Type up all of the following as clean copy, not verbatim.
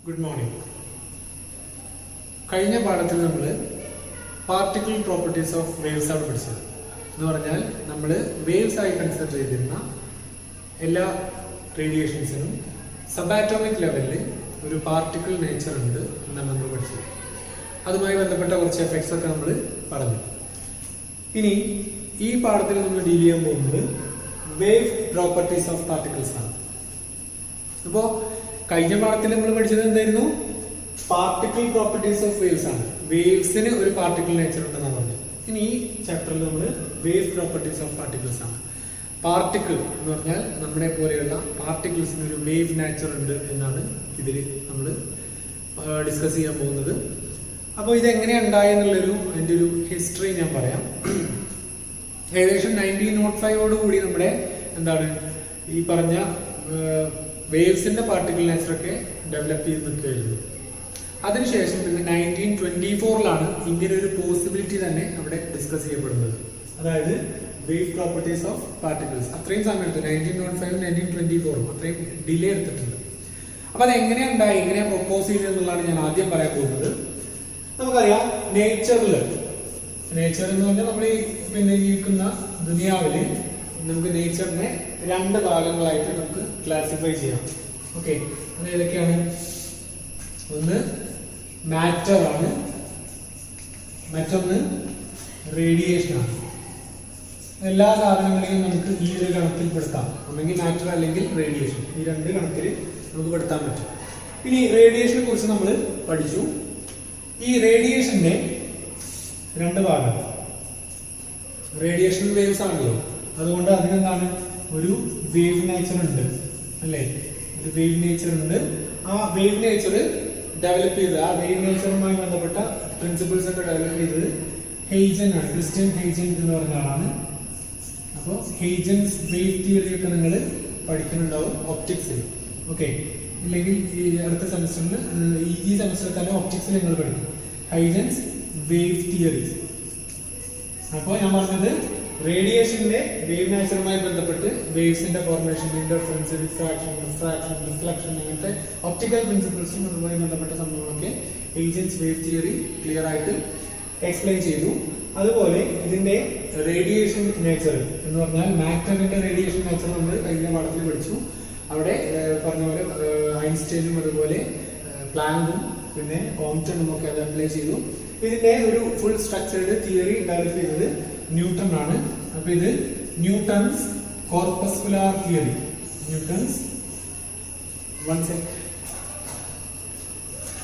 Good morning. കഴിഞ്ഞ പാഠത്തിൽ നമ്മൾ പാർട്ടിക്കിൾ പ്രോപ്പർട്ടീസ് ഓഫ് വേവ്സ് ആണ് പഠിച്ചത്. എന്ന് പറഞ്ഞാൽ നമ്മൾ വേവ്സ് ആയി കൺസിഡർ ചെയ്തിരുന്ന എല്ലാ റേഡിയേഷൻസിനും സബാറ്റോമിക് ലെവലിൽ ഒരു പാർട്ടിക്കിൾ നേച്ചർ ഉണ്ട് എന്നാണ് നമ്മൾ പഠിച്ചത്. അതുമായി ബന്ധപ്പെട്ട കുറച്ച് എഫക്ട്സ് ഒക്കെ നമ്മൾ പറഞ്ഞു. ഇനി ഈ പാഠത്തിൽ നമ്മൾ ഡീൽ ചെയ്യാൻ പോകുന്നത് വേവ് പ്രോപ്പർട്ടീസ് ഓഫ് പാർട്ടിക്കിൾസ് ആണ്. അപ്പോൾ കഴിഞ്ഞ പാഠത്തിൽ നമ്മൾ പഠിച്ചത് എന്തായിരുന്നു? പാർട്ടിക്കിൾ പ്രോപ്പർട്ടീസ് ഓഫ് വേവ്സ് ആണ്. വേവ്സിന് ഒരു പാർട്ടിക്കിൾ നേച്ചർ ഉണ്ടെന്നാണ് പറഞ്ഞത്. ഇനി ഈ ചാപ്റ്ററിൽ നമ്മൾ വേവ് പ്രോപ്പർട്ടീസ് ഓഫ് പാർട്ടിക്കിൾസ് ആണ്. പാർട്ടിക്കിൾ എന്ന് പറഞ്ഞാൽ നമ്മുടെ പോലെയുള്ള പാർട്ടിക്കിൾസിന് ഒരു വേവ് നേച്ചർ ഉണ്ട് എന്നാണ് ഇതിൽ നമ്മൾ ഡിസ്കസ് ചെയ്യാൻ പോകുന്നത്. അപ്പോൾ ഇതെങ്ങനെ ഉണ്ടായെന്നുള്ളൊരു അതിൻ്റെ ഒരു ഹിസ്റ്ററി ഞാൻ പറയാം. ഏകദേശം 1905 കൂടി നമ്മുടെ എന്താണ് ഈ പറഞ്ഞ വേവ്സിന്റെ പാർട്ടിക്കിൾ നേച്ചറൊക്കെ ഡെവലപ്പ് ചെയ്ത് നിൽക്കുകയായിരുന്നു. അതിനുശേഷം പിന്നെ 1924 ഇങ്ങനെ ഒരു പോസിബിലിറ്റി തന്നെ അവിടെ ഡിസ്കസ് ചെയ്യപ്പെടുന്നത്. അതായത് വേവ് പ്രോപ്പർട്ടീസ് ഓഫ് പാർട്ടിക്കിൾസ്. അത്രയും സമയം എടുത്തു. 1905 1924 അത്രയും ഡിലേ എടുത്തിട്ടുണ്ട്. അപ്പൊ അത് എങ്ങനെ ഉണ്ടായി, എങ്ങനെ പ്രൊപ്പോസ് ചെയ്തെന്നുള്ളതാണ് ഞാൻ ആദ്യം പറയാൻ പോകുന്നത്. നമുക്കറിയാം നേച്ചർ എന്ന് പറഞ്ഞാൽ നമ്മൾ ഈ പിന്നെ ജീവിക്കുന്ന ദുനിയാവില് നമുക്ക് നേച്ചറിനെ രണ്ട് ഭാഗങ്ങളായിട്ട് നമുക്ക് ക്ലാസിഫൈ ചെയ്യാം. ഓക്കെ, അത് ഏതൊക്കെയാണ്? ഒന്ന് മാറ്റർ ആണ്, മറ്റൊന്ന് റേഡിയേഷൻ ആണ്. എല്ലാ സാധനങ്ങളെയും നമുക്ക് ഈ ഒരു ഗണത്തിൽപ്പെടുത്താം. ഒന്നെങ്കിൽ മാറ്റർ അല്ലെങ്കിൽ റേഡിയേഷൻ. ഈ രണ്ട് ഗണത്തിൽ നമുക്ക് പെടുത്താൻ പറ്റും. ഇനി റേഡിയേഷനെ കുറിച്ച് നമ്മൾ പഠിച്ചു. ഈ റേഡിയേഷന്റെ രണ്ട് ഭാഗം. റേഡിയേഷൻ വേവ്സ് ആണല്ലോ, അതുകൊണ്ട് അതിനെന്താണ് ഒരു വേവ് നേച്ചർ ഉണ്ട് അല്ലേ? ഒരു വേവ് നേച്ചർ ഉണ്ട്. ആ വേവ് നേച്ചർ ഡെവലപ്പ് ചെയ്ത് ആ വേവ് നേച്ചറുമായി ബന്ധപ്പെട്ട പ്രിൻസിപ്പിൾസ് ഒക്കെ ഡെവലപ്പ് ചെയ്തത് ഹെയ്ജൻ ആണ്. ക്രിസ്റ്റ്യൻ ഹെയ്ജൻ എന്ന് പറഞ്ഞ ആളാണ്. അപ്പോൾ ഹെയ്ജൻസ് വേവ് തിയറി ഒക്കെ നിങ്ങൾ പഠിക്കുന്നുണ്ടാവും ഒപ്റ്റിക്സിൽ. ഓക്കെ, ഇല്ലെങ്കിൽ ഈ അടുത്ത സെമസ്റ്ററിൽ ഈ സെമസ്റ്ററിൽ തന്നെ ഒപ്റ്റിക്സിൽ നിങ്ങൾ പഠിക്കും ഹൈജൻസ് വേവ് തിയറി. അപ്പോൾ ഞാൻ പറഞ്ഞത് റേഡിയേഷന്റെ വേവ് നേച്ചറുമായി ബന്ധപ്പെട്ട് വേവ്സിന്റെ formation, interference, diffraction, refraction, reflection, അങ്ങനത്തെ ഒപ്റ്റിക്കൽ പ്രിൻസിപ്പിൾസും അതുമായി ബന്ധപ്പെട്ട സംഭവങ്ങളൊക്കെ ഏജൻസ് വേവ് തിയറി ക്ലിയർ ആയിട്ട് എക്സ്പ്ലെയിൻ ചെയ്തു. അതുപോലെ ഇതിന്റെ റേഡിയേഷൻ നേച്ചർ എന്ന് പറഞ്ഞാൽ മാറ്ററിന്റെ റേഡിയേഷൻ നേച്ചർ നമ്മൾ കഴിഞ്ഞ പാഠത്തിൽ പഠിച്ചു. അവിടെ പറഞ്ഞ പോലെ ഐൻസ്റ്റൈനും അതുപോലെ പ്ലാങ്കും പിന്നെ കോംപ്റ്റണും ഒക്കെ അത് അപ്ലൈ ചെയ്തു. ഇതിന്റെ ഒരു ഫുൾ സ്ട്രക്ചർഡ് തിയറി ഡെവലപ്പ് ചെയ്തത് ന്യൂട്ടൺ ആണ്. അപ്പൊ ഇത് ന്യൂട്ടൺസ് കോർപ്പസ്കുലാർ തിയറി.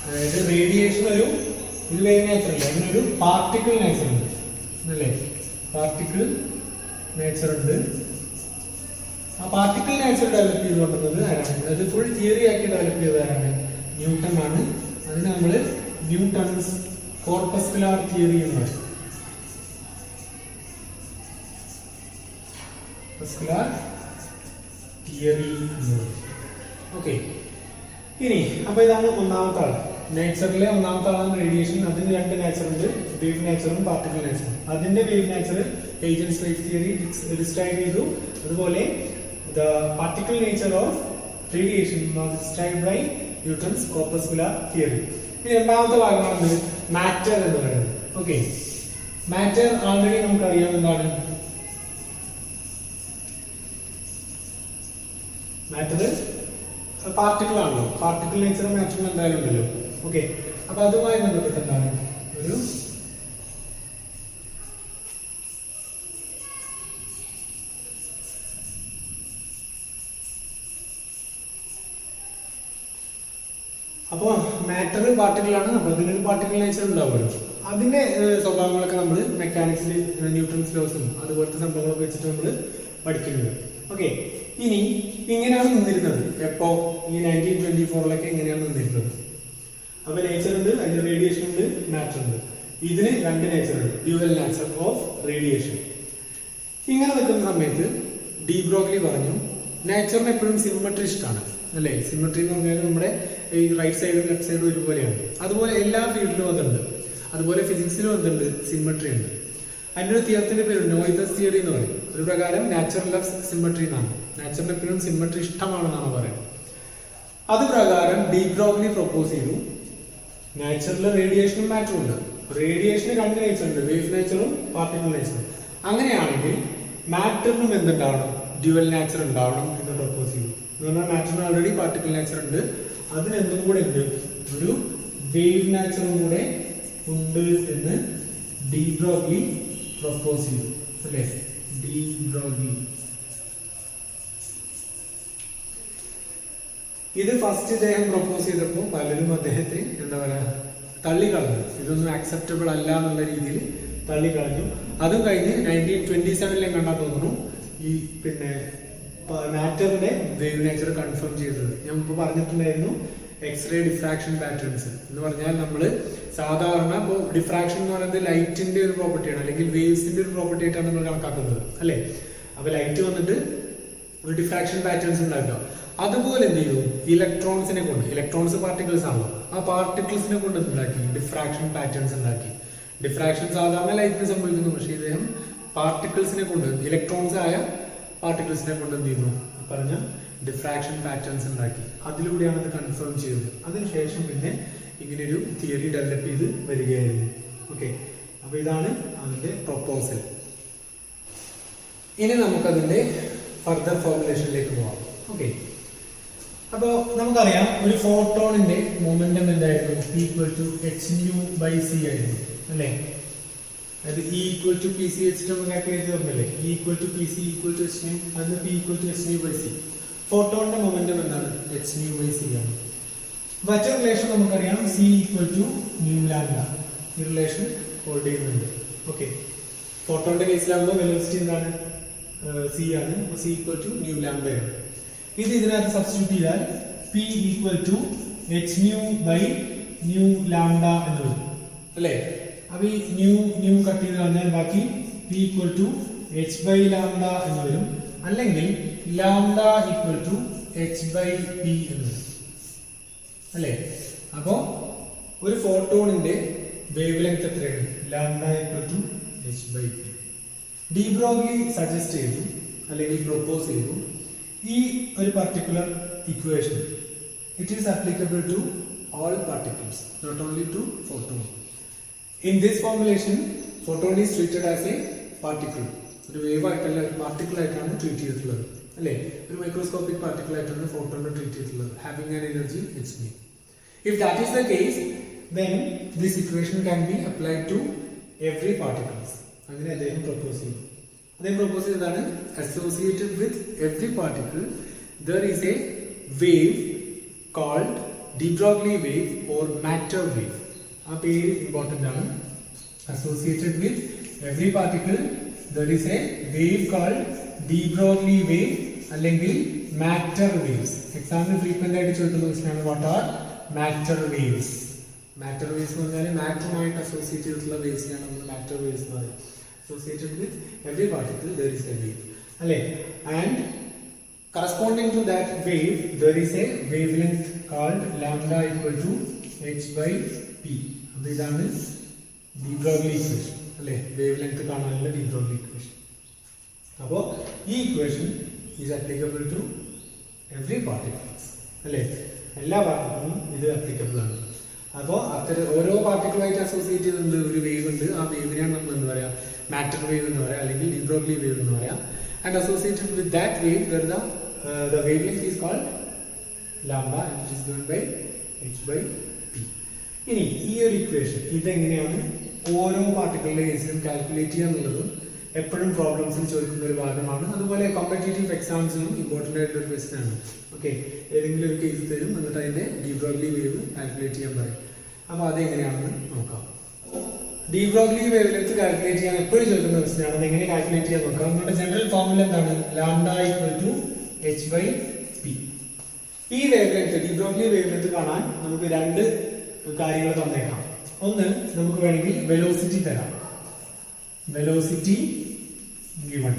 അതായത് റേഡിയേഷൻ ഒരു വേവ് നേച്ചർ അല്ല, ഇതിനൊരു പാർട്ടിക്കിൾ നേച്ചർ ഉണ്ട് അല്ലേ? പാർട്ടിക്കിൾ നേച്ചർ ഉണ്ട്. ആ പാർട്ടിക്കിൾ നേച്ചർ ഡെവലപ്പ് ചെയ്ത് കൊണ്ടുവന്നത് ആരാണ്? അത് ഫുൾ തിയറി ആക്കി ഡെവലപ്പ് ചെയ്തത് ആരാണ്? ന്യൂട്ടൺ ആണ്. അതിന് നമ്മൾ ന്യൂട്ടൺസ് കോർപ്പസ്കുലാർ തിയറി എന്ന് പറയും. ഓക്കെ, ഇനി അപ്പൊ ഇതാണ് ഒന്നാമത്തെ ആൾ. നേച്ചറിലെ ഒന്നാമത്തെ ആളാണ് റേഡിയേഷൻ. അതിന് രണ്ട് നേച്ചർ ഉണ്ട്, വേവ് നേച്ചറും പാർട്ടിക്കിൾ നേച്ചറും. അതിന്റെ wave nature Huygens wave theory describe ചെയ്തു. അതുപോലെ the particle nature of radiation describe by Newton's corpuscular theory. ഇനി രണ്ടാമത്തെ ഭാഗമാണ് മാറ്റർ എന്ന് പറയുന്നത്. ഓക്കെ, മാറ്റർ ആൾറെഡി നമുക്കറിയാം എന്താണ്. മാറ്റർ പാർട്ടിക്കിൾ ആണല്ലോ. പാർട്ടിക്കിൾ നേച്ചർ മാറ്ററിന് എന്തായാലും ഉണ്ടല്ലോ. ഓക്കെ, അപ്പൊ അതുമായി ബന്ധപ്പെട്ട് എന്താണ് ഒരു അപ്പോ മാറ്റർ പാർട്ടിക്കിൾ ആണ്. അപ്പൊ അതിനൊരു പാർട്ടിക്കിൾ നേച്ചർ ഉണ്ടാവുമല്ലോ. അതിന്റെ സ്വഭാവങ്ങളൊക്കെ നമ്മൾ മെക്കാനിക്സിൽ ന്യൂട്ടൺസ് ലോസും അതുപോലത്തെ സംഭവങ്ങളൊക്കെ വെച്ചിട്ട് നമ്മൾ പഠിക്കുന്നുണ്ട്. ഓക്കെ, ഇനി ഇങ്ങനെയാണ് നിന്നിരുന്നത്. എപ്പോ ഈ 1924 ഇങ്ങനെയാണ് നിന്നിരുന്നത്. അപ്പൊ നേച്ചർ ഉണ്ട്, അതിന്റെ റേഡിയേഷൻ ഉണ്ട്, മാറ്റർ ഉണ്ട്. ഇതിന് രണ്ട് നേച്ചർ ഉണ്ട്, ഡ്യുവൽ നേച്ചർ ഓഫ് റേഡിയേഷൻ. ഇങ്ങനെ നിൽക്കുന്ന സമയത്ത് ഡി ബ്രോഗ്ലി പറഞ്ഞു നേച്ചറിന് എപ്പോഴും സിമ്മട്രി ഇഷ്ടമാണ് അല്ലേ? സിമ്മട്രി എന്ന് പറഞ്ഞാൽ നമ്മുടെ ഈ റൈറ്റ് സൈഡും ലെഫ്റ്റ് സൈഡും ഒരുപോലെയാണ്. അതുപോലെ എല്ലാ ഫീൽഡിലും അതുണ്ട്. അതുപോലെ ഫിസിക്സിലും അതുണ്ട്, സിമ്മട്രി ഉണ്ട്. അതിൻ്റെ ഒരു തിയറത്തിന്റെ പേര് നോയ്തേഴ്സ് തിയറി എന്ന് പറയും. ഒരു പ്രകാരം നാച്ചുറൽ ലവ് സിമ്മട്രി എന്നാണ്. നാച്ചുറൽ എപ്പോഴും സിമ്മട്രി ഇഷ്ടമാണെന്നാണ് പറയുന്നത്. അത് പ്രകാരം ഡി ബ്രോഗ്ലി പ്രൊപ്പോസ് ചെയ്തു നാച്ചുറൽ റേഡിയേഷനും മാറ്ററും ഉണ്ട്. റേഡിയേഷന് രണ്ട് നേച്ചർ ഉണ്ട്, വേവ് നേച്ചറും പാർട്ടിക്കിൾ നേച്ചറും. അങ്ങനെയാണെങ്കിൽ മാറ്ററിനും എന്തുണ്ടാവണം, ഡ്യുവൽ നേച്ചർ ഉണ്ടാവണം എന്ന് പ്രൊപ്പോസ് ചെയ്തു. എന്ന് പറഞ്ഞാൽ മാറ്ററിന് ഓൾറെഡി പാർട്ടിക്കിൾ നേച്ചർ ഉണ്ട്, അതിനെന്തും കൂടെ ഉണ്ട്, ഒരു വേവ് നേച്ചറും കൂടെ ഉണ്ട് എന്ന് ഡി ബ്രോഗ്ലി പ്രൊപ്പോസ് ചെയ്തു അല്ലേ. ഡി ബ്രോഗ്ലി ഇത് ഫസ്റ്റ് ഇദ്ദേഹം പ്രൊപ്പോസ് ചെയ്തപ്പോൾ പലരും അദ്ദേഹത്തെ എന്താ പറയാ തള്ളിക്കളഞ്ഞു, ഇതൊന്നും ആക്സെപ്റ്റബിൾ അല്ല എന്നുള്ള രീതിയിൽ തള്ളിക്കളഞ്ഞു. അതും കഴിഞ്ഞ് 1927 കണ്ടാ തോന്നുന്നു ഈ പിന്നെ മാറ്ററിന്റെ വേവ് നേച്ചർ കൺഫേം ചെയ്തത്. ഞാൻ മുമ്പ് പറഞ്ഞിട്ടുണ്ടായിരുന്നു എക്സ്റേ ഡിഫ്രാക്ഷൻ പാറ്റേൺസ് എന്ന് പറഞ്ഞാൽ നമ്മൾ സാധാരണ ഇപ്പോൾ ഡിഫ്രാക്ഷൻ എന്ന് പറയുന്നത് ലൈറ്റിന്റെ ഒരു പ്രോപ്പർട്ടിയാണ്, അല്ലെങ്കിൽ വേവ്സിന്റെ ഒരു പ്രോപ്പർട്ടി ആയിട്ടാണ് നമ്മൾ കണക്കാക്കുന്നത് അല്ലേ. അപ്പൊ ലൈറ്റ് വന്നിട്ട് ഒരു ഡിഫ്രാക്ഷൻ പാറ്റേൺസ് ഉണ്ടാക്കുക. അതുപോലെ എന്ത് ചെയ്തു, ഇലക്ട്രോൺസിനെ കൊണ്ട്, ഇലക്ട്രോൺസ് പാർട്ടിക്കിൾസ് ആണല്ലോ, ആ പാർട്ടിക്കിൾസിനെ കൊണ്ട് ഉണ്ടാക്കി ഡിഫ്രാക്ഷൻ പാറ്റേൺസ് ഉണ്ടാക്കി. ഡിഫ്രാക്ഷൻ സാധാരണ ലൈറ്റിന് സംഭവിക്കുന്നു, പക്ഷേ ഇദ്ദേഹം പാർട്ടിക്കിൾസിനെ കൊണ്ട്, ഇലക്ട്രോൺസ് ആയ പാർട്ടിക്കിൾസിനെ കൊണ്ട് എന്ത് ചെയ്യുന്നു പറഞ്ഞ ഡിഫ്രാക്ഷൻ പാറ്റേൺസ് ഉണ്ടാക്കി. അതിലൂടെയാണ് അത് കൺഫേം ചെയ്തത്. അതിനുശേഷം പിന്നെ ഇങ്ങനെയൊരു തിയറി ഡെവലപ്പ് ചെയ്ത് വരികയായിരുന്നു. ഓക്കെ, അപ്പൊ ഇതാണ് അതിന്റെ പ്രൊപ്പോസൽ. ഇനി നമുക്കതിന്റെ ഫർദർ ഫോർമുലേഷനിലേക്ക് പോവാം. ഓക്കെ, അപ്പോ നമുക്കറിയാം ഒരു ഫോട്ടോണിന്റെ മൊമെന്റം എന്തായിരുന്നു, ഈക്വൽ ടു hν/c ആയിരുന്നു അല്ലെ. അത് E ഈക്വൽ ടു PC വെച്ചിട്ട് നമുക്ക് കാൽക്കുലേറ്റ് ചെയ്തില്ലേ, E equal to PC equal to hν, അത് P equal to hν/c. ഫോട്ടോണിന്റെ momentum എന്താണ്, hν/c ആണ്. മറ്റൊരു റിലേഷൻ നമുക്കറിയാം C ഈക്വൽ ടു μλ, ഈ റിലേഷൻ ഹോൾഡ് ചെയ്യുന്നുണ്ട്. ഓക്കെ, ഫോട്ടോണിന്റെ കേസിലാകുമ്പോൾ വെലോസിറ്റി എന്താണ്, C ആണ്, C ഈക്വൽ ടു μλ ആണ്. ഇത് ഇതിനകത്ത് സബ്സ്റ്റിറ്റ്യൂട്ട് ചെയ്താൽ P ഈക്വൽ ടു hν/μλ എന്ന് വരും അല്ലേ. അപ്പൊ ഈ ന്യൂ കട്ട് ചെയ്ത് കഴിഞ്ഞാൽ ബാക്കി P ഈക്വൽ ടു h/λ എന്ന് വരും, അല്ലെങ്കിൽ λ ഈക്വൽ ടു h/p എന്ന് വരും അല്ലേ. അപ്പോ ഒരു ഫോട്ടോണിന്റെ വേവ് ലെങ്ത് എത്രയാണ്, λ equal to h/p. De Broglie suggest ചെയ്തു അല്ലെങ്കിൽ പ്രൊപ്പോസ് ചെയ്തു ഈ ഒരു particular equation it is applicable to all particles, not only to photon. In this formulation, photon is treated as a particle. ഒരു വേവ് ആയിട്ടല്ല, ഒരു particle ആയിട്ടാണ് ട്രീറ്റ് ചെയ്തിട്ടുള്ളത് അല്ലേ. ഒരു മൈക്രോസ്കോപ്പിക് പാർട്ടിക്കിൾ ആയിട്ടാണ് ഫോട്ടോണിനെ ട്രീറ്റ് ചെയ്തിട്ടുള്ളത്, having an energy hν. If that is the case, then this equation can be applied to every particles. അങ്ങനെ അദ്ദേഹം പ്രൊപ്പോസ് ചെയ്തു. അദ്ദേഹം പ്രൊപ്പോസ് ചെയ്തതാണ് associated with every particle there is a wave called de Broglie wave or matter wave. ആ പേര് important ആണ്. Associated with every particle there is a wave called de Broglie wave അല്ലെങ്കിൽ matter waves. എക്സാമിന് frequent ആയിട്ട് ചോദിക്കുന്ന question ആണ്, what are matter waves. Matter waves എന്ന് പറഞ്ഞാൽ മാറ്ററുമായിട്ട് അസോസിയേറ്റ് ചെയ്തിട്ടുള്ള വേവ്സിനാണ് നമ്മൾ മാറ്റർ വേവ്സ് എന്ന് പറയുന്നത്. Associated with every particle there is a wave അല്ലേ. And corresponding to that wave there is a wavelength called lambda equal to h/p. അപ്പോൾ ഇതാണ് de Broglie equation അല്ലേ, വേവ് ലെങ്ത് കാണാനുള്ള ഡി ബ്രോഗ്ലി ഇക്വേഷൻ. അപ്പോൾ ഈ equation is applicable to every particles അല്ലേ, എല്ലാ പാർട്ടിക്കിളും ഇത് ആപ്ലിക്കബിൾ ആണ്. അപ്പോൾ അത്തരം ഓരോ പാർട്ടിക്കിളുമായിട്ട് അസോസിയേറ്റ് ചെയ്തിട്ടുണ്ട് ഒരു വേവ് ഉണ്ട്, ആ വേവിനെയാണ് നമ്മൾ എന്താ പറയാ മാറ്റർ വേവ് എന്ന് പറയാം, അല്ലെങ്കിൽ ഡി ബ്രോഗ്ലി വേവ് എന്ന് പറയാം. And associated with that wave the wavelength is called lambda and it is given by h/p. ഇനി ഈ ഒരു ഇക്വേഷൻ ഇതെങ്ങനെയാണ് ഓരോ പാർട്ടിക്കിളിന്റെ കേസിലും കാൽക്കുലേറ്റ് ചെയ്യാന്നുള്ളത് എപ്പോഴും പ്രോബ്ലംസിൽ ചോദിക്കുന്ന ഒരു ഭാഗമാണ്. അതുപോലെ കോമ്പറ്റേറ്റീവ് എക്സാംസിനും ഇമ്പോർട്ടന്റ് ആയിട്ടുള്ള ഒരു ക്വസ്റ്റൻ ആണ്. ഓക്കെ, ഏതെങ്കിലും ഒരു കേസ് തരും, എന്നിട്ട് അതിന്റെ ഡി ബ്രോഗ്ലി വേവ് കാൽക്കുലേറ്റ് ചെയ്യാൻ പറയും. അപ്പൊ അതെങ്ങനെയാണെന്ന് നോക്കാം. D Broglie wave length calculate ചെയ്യാൻ എപ്പോഴും ചോദിക്കുന്ന ക്വസ്റ്റൻ ആണ്, അതെങ്ങനെ കാൽക്കുലേറ്റ് ചെയ്യാൻ നോക്കാം. നമ്മുടെ ജനറൽ ഫോർമുല എന്താണ്, ലാംഡ ഈക്വൽ ടു h/p. ഈ wave length D Broglie wave length കാണാൻ നമുക്ക് രണ്ട് കാര്യങ്ങൾ തന്നേക്കാം. ഒന്ന്, നമുക്ക് വേണമെങ്കിൽ വെലോസിറ്റി തരാം, velocity given.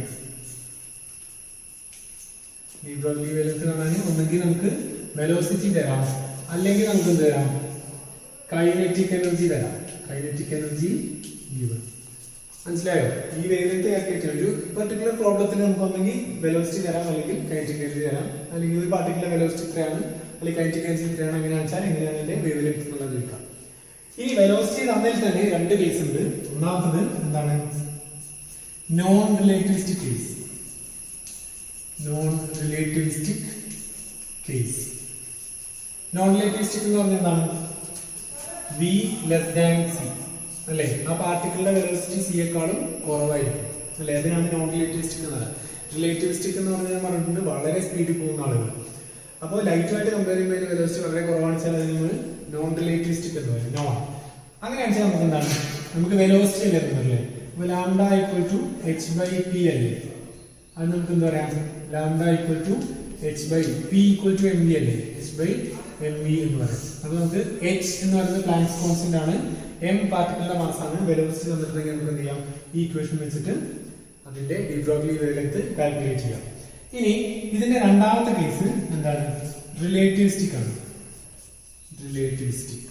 D Broglie wave length കാണാൻ ഒന്നെങ്കിൽ നമുക്ക് വെലോസിറ്റി തരാം, അല്ലെങ്കിൽ നമുക്ക് എന്ത് തരാം, കൈനറ്റിക് എനർജി തരാം, കൈനറ്റിക് എനർജി ഗിവൺ. മനസ്സിലായോ? ഈ വേവ് ലെങ്ത് കാൽക്കുലേറ്റ് ഒരു പർട്ടിക്കുലർ പ്രോബ്ലത്തിന് നമുക്ക് ഒന്നെങ്കിൽ വെലോസിറ്റി തരാം, അല്ലെങ്കിൽ കൈനറ്റിക് എനർജി തരാം, അല്ലെങ്കിൽ ഒരു പർട്ടിക്കുലർ വെലോസിറ്റി എത്രയാണ്, അല്ലെങ്കിൽ കൈനറ്റിക് എനർജി എത്രയാണ് എങ്ങനെയാണെന്ന് വെച്ചാൽ എങ്ങനെയാണ് അതിന്റെ വേവ് ലെങ്ത് എന്നുള്ളത് ചോദിക്കാം. ഇനി വെലോസിറ്റി തമ്മിൽ തന്നെ രണ്ട് കേസ് ഉണ്ട്. ഒന്നാമത്തത് എന്താണ്? Non relativistic case. Non relativistic case. Non relativistic എന്ന് പറഞ്ഞാൽ എന്താണ്? v ലെസ് ദാൻ c അല്ലേ? ആ പാർട്ടിക്കിളിന്റെ വെലോസിറ്റി സിയേക്കാളും കുറവായിരിക്കും അല്ലെ? അതിനാണ് നോൺ റിലേറ്റിവിസ്റ്റിക് എന്ന് പറയുന്നത്. റിലേറ്റിവിസ്റ്റിക് എന്ന് പറഞ്ഞാൽ പറഞ്ഞിട്ടുണ്ട് വളരെ സ്പീഡിൽ പോകുന്ന ആളുകൾ. അപ്പോൾ ലൈറ്റുമായിട്ട് കമ്പയർ ചെയ്യുമ്പോൾ വെലോസിറ്റി വളരെ കുറവാണെന്ന് വെച്ചാൽ അതിന് നമ്മൾ നോൺ റിലേറ്റിവിസ്റ്റിക് എന്ന് പറയും. നോൺ അങ്ങനെയാണെന്ന് വെച്ചാൽ നമുക്ക് എന്താണ്? നമുക്ക് വെലോസിറ്റി വരുന്നല്ലേ? അപ്പോൾ lambda equal to H by P അല്ലേ? അത് നമുക്ക് എന്താ പറയാം? Lambda equal to H by P equal to M V അല്ലേ? എച്ച് ബൈ എം വി എന്ന് പറയും. അപ്പോൾ നമുക്ക് എച്ച് എന്ന് പറയുന്നത് പ്ലാങ്ക്സ് കോൺസ്റ്റന്റ് ആണ്, എം പാർട്ടിക്കിളിന്റെ മാസാണ്. വെലോസിറ്റി തന്നിട്ടുണ്ടെങ്കിൽ നമുക്ക് എന്ത് ചെയ്യാം? ഈ ഇക്വേഷൻ വെച്ചിട്ട് അതിന്റെ D Broglie wave length calculate ചെയ്യാം. ഇനി ഇതിന്റെ രണ്ടാമത്തെ കേസ് എന്താണ്? റിലേറ്റിവിസ്റ്റിക് ആണ്. റിലേറ്റിവിസ്റ്റിക്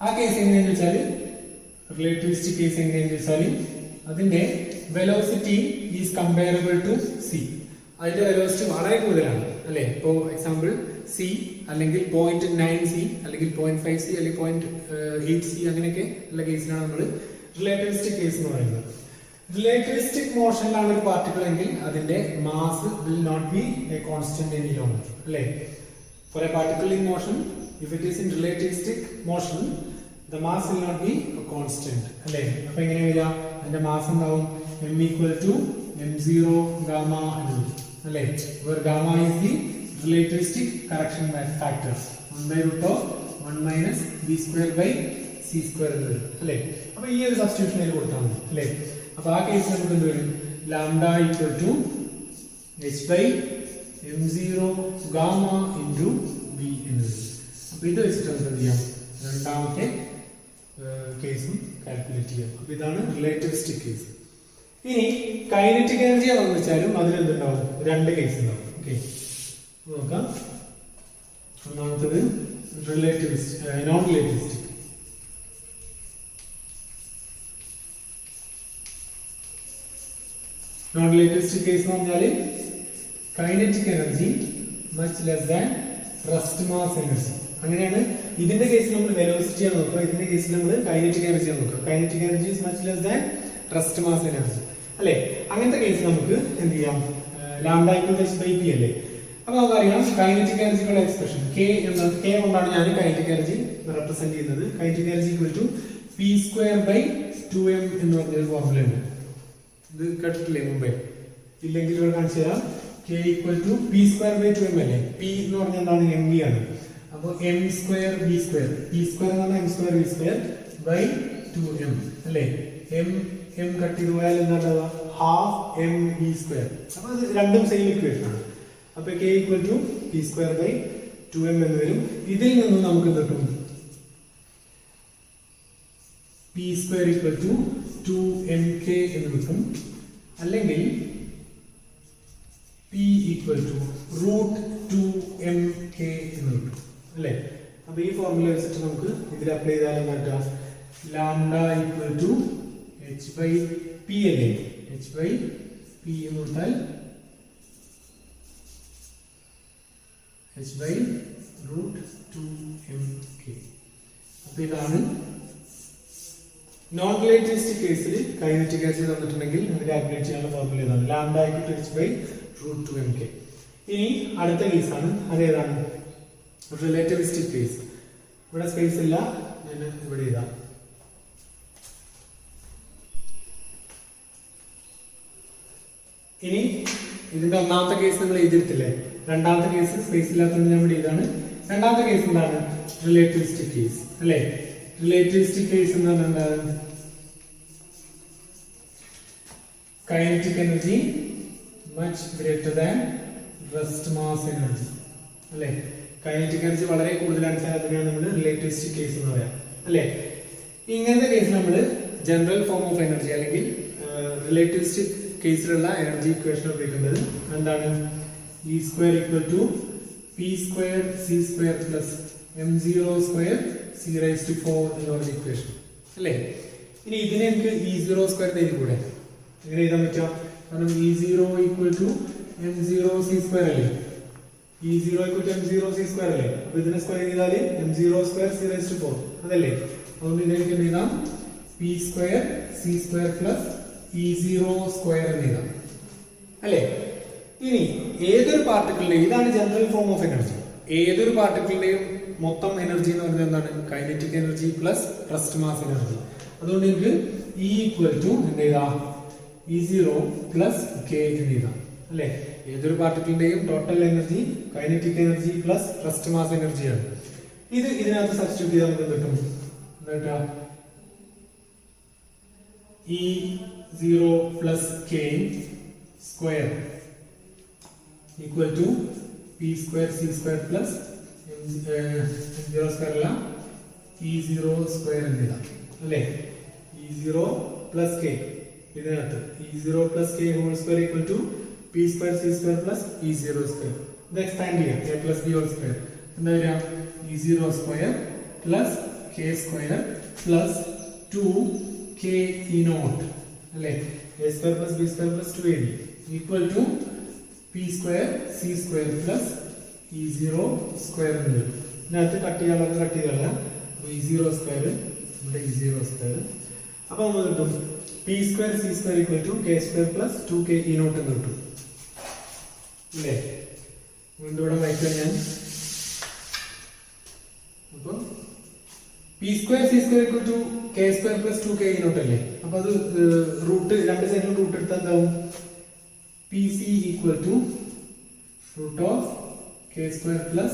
ആ കേസ് എങ്ങനെയാണെന്ന് വെച്ചാൽ റിലേറ്റിവിസ്റ്റിക് കേസ് എങ്ങനെയാണെന്ന് വെച്ചാൽ അതിന്റെ velocity is comparable to C. അതിന്റെ വെലോസിറ്റി വളരെ കൂടുതലാണ് അല്ലെ? ഇപ്പോ എക്സാമ്പിൾ സി അല്ലെങ്കിൽ 0.9 സി അല്ലെങ്കിൽ 0.5 സി അല്ലെങ്കിൽ 0.8 സി അങ്ങനെയൊക്കെ ഉള്ള കേസിനാണ് നമ്മൾ റിലേറ്റിവിസ്റ്റിക് കേസ് എന്ന് പറയുന്നത്. റിലേറ്റിവിസ്റ്റിക് മോഷനിലാണ് ഒരു പാർട്ടിക്കിൾ എങ്കിൽ അതിന്റെ mass will not be a constant any longer അല്ലെ? For a particle in motion, if it is in relativistic motion, the mass will not be a constant അല്ലേ? അപ്പൊ എങ്ങനെ വരിക? അതിന്റെ മാസ് ഉണ്ടാവും m equal to m0 gamma അല്ലേ? where gamma is the relativistic correction factor 1 by root of 1 minus b square by c square എന്ന് വരും അല്ലേ? അപ്പൊ ഈ ഒരു സബ്സ്റ്റിറ്റ്യൂഷൻ അതിൽ കൊടുത്താൽ മതി അല്ലേ? അപ്പൊ ആ കേസിൽ നമുക്ക് എന്ത് വരും? Lambda equal to h by m0 gamma into b എന്ന് വരും. അപ്പൊ ഇത് വെച്ചിട്ട് നമുക്ക് എന്ത് ചെയ്യാം? രണ്ടാമത്തെ കേസും കാൽക്കുലേറ്റ് ചെയ്യാം. അപ്പൊ ഇതാണ് റിലേറ്റിവിസ്റ്റിക് കേസ്. ഇനി കൈനറ്റിക് എനർജി ആണെന്ന് വെച്ചാലും അതിലെന്തുണ്ടാവും? രണ്ട് കേസ് ഉണ്ടാവും. ഓക്കെ, നോക്കാം. ഒന്നാമത്തത് relativistic, non relativistic. Non relativistic case എന്ന് പറഞ്ഞാൽ kinetic energy much less than rest mass energy. അങ്ങനെയാണ് ഇതിന്റെ കേസിൽ നമ്മൾ വെലോസിറ്റി ആണ് നോക്കുക, ഇതിന്റെ കേസിൽ നമ്മൾ കൈനറ്റിക് എനർജി ആണ് നോക്കുക. Kinetic energy is much less than rest mass energy അല്ലെ? അങ്ങനത്തെ കേസ് നമുക്ക് എന്ത് ചെയ്യാം? Lambda equal to h by p അല്ലേ? അപ്പൊ നമുക്കറിയാം കൈനറ്റിക് എനർജിക്കുള്ള എക്സ്പ്രഷൻ k എന്ന k കൊണ്ടാണ് ഞാൻ കൈനറ്റിക് എനർജി റെപ്രസെന്റ് ചെയ്യുന്നത്. Kinetic energy equal to p square by 2m എന്ന് പറഞ്ഞൊരു ഫോർമുല ഉണ്ട്. ഇത് കേട്ടിട്ടില്ലേ മുമ്പേ? ഇല്ലെങ്കിൽ ഇവിടെ കാണിച്ചു തരാം. k equal to p square by 2m അല്ലേ? p എന്ന് പറഞ്ഞാൽ എന്താണ്? mv ആണ്. അപ്പോൾ m square b square, p square എന്ന് പറഞ്ഞാൽ m square b square by 2m അല്ലേ? m കട്ട് ചെയ്ത് പോയാൽ എന്താ? Half m v square. അപ്പൊ ഇത് രണ്ടും സെയിം ഇക്വേഷൻ ആണ്. അപ്പൊ k equal to p square by 2m എന്ന് വരും. ഇതിൽ നിന്ന് നമുക്ക് കിട്ടും p square equal to 2mk എന്ന് കിട്ടും. അല്ലെങ്കിൽ p equal to root 2mk എന്ന് കിട്ടും അല്ലേ? അപ്പൊ ഈ ഫോർമുല വെച്ചിട്ട് നമുക്ക് ഇതിൽ അപ്ലൈ ചെയ്താൽ എന്താ? Lambda equal to h by p അല്ലേ? h ബൈ p എന്ന് കൊടുത്താൽ h ബൈ റൂട്ട് 2mk. അപ്പൊ ഇതാണ് നോൺ റിലേറ്റിവിസ്റ്റിക് കേസിൽ കൈനറ്റിക് എനർജി തന്നിട്ടുണ്ടെങ്കിൽ നമുക്ക് കാൽക്കുലേറ്റ് ചെയ്യാനുള്ള ഫോർമുല ഇതാണ്. Lambda equal to h by root 2mk. ഇനി അടുത്ത കേസാണ്, അതേതാണ്? Relativistic case. ഇവിടെ സ്പേസ് ഇല്ല, ഞാൻ ഇവിടെ ഇതാ. ഇനി ഇതിന്റെ ഒന്നാമത്തെ കേസ് നമ്മൾ എഴുതിയിട്ടില്ലേ? രണ്ടാമത്തെ കേസ് സ്പേസ് ഇല്ലാത്തതുകൊണ്ട് ഞാൻ ഇവിടെ ഇതാണ്. രണ്ടാമത്തെ കേസ് എന്താണ്? റിലേറ്റിവിസ്റ്റിക് കേസ് അല്ലേ? റിലേറ്റിവിസ്റ്റിക് കേസ് എന്ന് പറഞ്ഞാൽ എന്താണ്? Kinetic energy much greater than rest mass energy അല്ലേ? കൈനറ്റിക് എനർജി വളരെ കൂടുതലാണ്, അതിനാണ് നമ്മൾ റിലേറ്റിവിസ്റ്റിക് കേസ് എന്ന് പറയാം അല്ലേ? ഇങ്ങനത്തെ കേസ് നമ്മൾ ജനറൽ ഫോം ഓഫ് എനർജി അല്ലെങ്കിൽ റിലേറ്റിവിസ്റ്റിക് കേസിലുള്ള എനർജി ഇക്വേഷൻ ഉപയോഗിക്കുന്നത് എന്താണ്? E square equal to p square c square plus m0 square c raise to 4 എന്ന് പറഞ്ഞ ഇക്വേഷൻ അല്ലേ? ഇനി ഇതിനെ എനിക്ക് E0 സ്ക്വയർ എഴുതി കൂടെ? എങ്ങനെ എഴുതാൻ പറ്റുക? കാരണം E0 equal to m0 c square അല്ലേ? E0 equal to m0 c square അല്ലേ? അപ്പൊ ഇതിനെ സ്ക്വയർ ചെയ്താൽ m0 square c raised to 4 അതല്ലേ? അതുകൊണ്ട് ഇതിലേക്ക് എഴുതാം p square c square plus E0 square എന്ന് എഴുതാം അല്ലേ? ഇനി ഏതൊരു പാർട്ടിക്കിളിന്റെയും ഇതാണ് ജനറൽ ഫോം ഓഫ് എനർജി. ഏതൊരു പാർട്ടിക്കിളിന്റെയും മൊത്തം എനർജി എന്ന് പറയുന്നത് എന്താണ്? Kinetic energy plus rest mass energy. അതുകൊണ്ട് എനിക്ക് E ഈക്വൽ ടു എന്ത് എഴുതാം? E0 പ്ലസ് k എന്ന് എഴുതാം അല്ലേ? ഏതൊരു പാർട്ടിക്കിളിന്റെയും total energy kinetic energy plus rest mass എനർജിയാണ്. ഇതിനകത്ത് സബ്സ്റ്റിറ്റ്യൂട്ട് ചെയ്താൽ നമുക്ക് കിട്ടും എന്താ? E0 plus k square equal to p square c square plus m0 square അല്ല E0 square എന്നെഴുതാം അല്ലേ? E0 plus k ഇതിനകത്ത് E0 plus k whole square equal to p square c square plus E0 square. ഇത് expand ചെയ്യാം a plus b whole square എന്താ വരിക? E0 square plus k square plus 2k E naught അല്ലേ? a square plus b square plus 2ab equal to p square c square plus E0 square എന്ന് വരും. ഇതിനകത്ത് cut ചെയ്യാം E0 square ഇവിടെ E0 square. അപ്പൊ നമ്മൾ കിട്ടും p square c square equal to k square plus 2k E naught എന്ന് കിട്ടും അല്ലേ? വീണ്ടും ഇവിടെ വായിക്കാം ഞാൻ. അപ്പൊ p square c square equal to k square plus 2k E naught അല്ലേ? അപ്പൊ അത് റൂട്ട് രണ്ട് സൈഡിലും റൂട്ട് എടുത്താൽ എന്താവും? pc equal to root of k square plus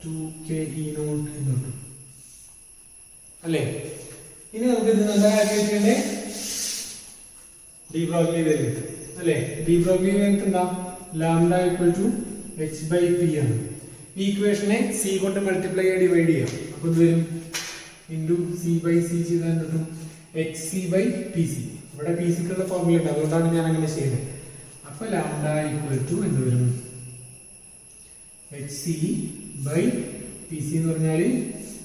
2k E naught എന്ന് കിട്ടും അല്ലേ? ഇനി നമുക്ക് ഇത് എന്താ കാൽക്കുലേറ്റ്? ഡി ബ്രോഗ്ലി വേരിയൻസ് അല്ലേ? ഡി ബ്രോഗ്ലി വേരിയൻസ് എന്താ? Lambda equal to h by p ആണ്. ഈ ഇക്വേഷനെ c കൊണ്ട് മൾട്ടിപ്ലൈ ചെയ്ത് ഡിവൈഡ് ചെയ്യാം. അപ്പൊ ഇത് വരും ഇൻറ്റു c by c ചെയ്താൽ കിട്ടും hc by pc. ഇവിടെ pc ക്കുള്ള ഫോർമുല ഉണ്ട്, അതുകൊണ്ടാണ് ഞാൻ അങ്ങനെ ചെയ്യുന്നത്. അപ്പൊ ലാംഡ ഈക്വൽ ടു എന്ത് വരും? hc by pc എന്ന് പറഞ്ഞാൽ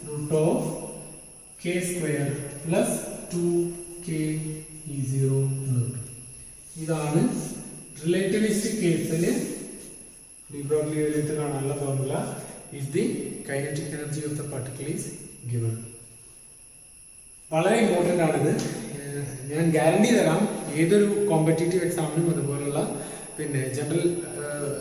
root of k square plus 2k E0 എന്ന് കിട്ടും. ഇതാണ് റിലേറ്റിവിസ്റ്റിക് കേസിൽ ഡി ബ്രോഗ്ലി വേരിയൻസ് കാണാനുള്ള formula. If the kinetic energy of the particle is given. വളരെ ഇമ്പോർട്ടൻ്റ് ആണിത്. ഞാൻ ഗ്യാരണ്ടി തരാം, ഏതൊരു കോമ്പറ്റേറ്റീവ് എക്സാമിനും അതുപോലുള്ള പിന്നെ ജനറൽ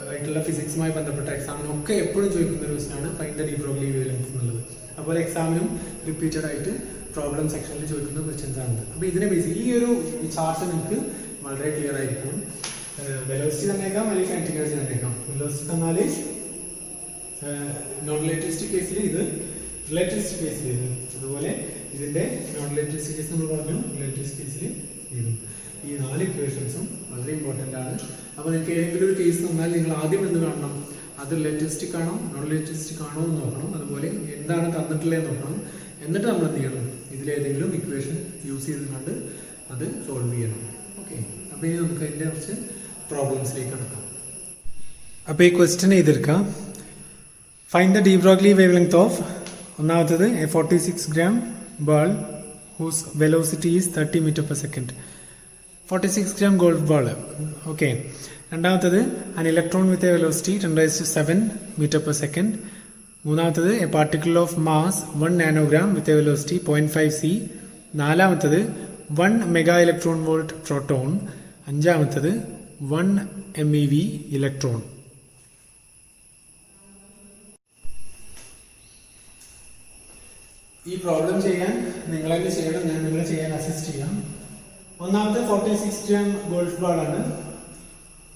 ആയിട്ടുള്ള ഫിസിക്സുമായി ബന്ധപ്പെട്ട എക്സാമിനും ഒക്കെ എപ്പോഴും ചോദിക്കുന്ന ഒരു ക്വസ്റ്റ്യനാണ് find the de Broglie variance എന്നുള്ളത്. അതുപോലെ എക്സാമിനും റിപ്പീറ്റഡ് ആയിട്ട് പ്രോബ്ലം സെക്ഷനിൽ ചോദിക്കുന്ന ക്വസ്റ്റ്യൻസ് ആണ്. അപ്പോൾ ഇതിനെ ബേസ് ഈ ഒരു ചാർട്ട് നിങ്ങൾക്ക് വളരെ ക്ലിയർ ആയിരിക്കും. വെലോസിറ്റി തന്നേക്കാം അല്ലെങ്കിൽ കൈനറ്റിക് എനർജി തന്നേക്കാം. വെലോസിറ്റി തന്നാൽ നോൺ റിലേറ്റിവിസ്റ്റിക് കേസിൽ ഇത്, റിലേറ്റിവിസ്റ്റിക് കേസിൽ ഇത്, അതുപോലെ ഇതിന്റെ നോൺ റിലേറ്റിവിസ്റ്റിക് കേസ് നമ്മൾ പറഞ്ഞു, റിലേറ്റിവിസ്റ്റിക് കേസിൽ ഇതും. ഈ 4 ഇക്വേഷൻസും വളരെ ഇമ്പോർട്ടൻ്റ് ആണ്. അപ്പോൾ നിങ്ങൾക്ക് ഏതെങ്കിലും ഒരു കേസ് തന്നാൽ നിങ്ങൾ ആദ്യം എന്ത് കാണണം? അത് റിലേറ്റിവിസ്റ്റിക് ആണോ നോൺ റിലേറ്റിവിസ്റ്റിക് ആണോ എന്ന് നോക്കണം. അതുപോലെ എന്താണ് തന്നിട്ടുള്ളത് നോക്കണം. എന്നിട്ട് നമ്മൾ എന്ത് ചെയ്യണം? ഇതിലേതെങ്കിലും ഇക്വേഷൻ യൂസ് ചെയ്തുകൊണ്ട് അത് സോൾവ് ചെയ്യണം. ഓക്കെ, അപ്പോൾ ഇനി നമുക്ക് അതിൻ്റെ കുറച്ച് പ്രോബ്ലംസിലേക്ക് കടക്കാം. അപ്പോൾ ഈ ക്വസ്റ്റ്യൻ ചെയ്തെടുക്കാം. Find the de Broglie wave length of, ഒന്നാമത്തത് A 46 gram ball whose velocity is 30 meter per second. 46 gram golf ball. Okay. രണ്ടാമത്തത് an electron with a velocity 10⁻⁷ meter per second. മൂന്നാമത്തത് A particle of mass 1 nanogram with a velocity 0.5 c. നാലാമത്തത് 1 mega electron volt proton. അഞ്ചാമത്തത് 1 MeV electron. ഈ problem ചെയ്യാൻ നിങ്ങൾ തന്നെ ചെയ്യണം, ഞാൻ നിങ്ങളെ ചെയ്യാൻ അസിസ്റ്റ് ചെയ്യാം. ഒന്നാമത്തെ 46 gram ഗോൾഫ് ബോൾ ആണ്,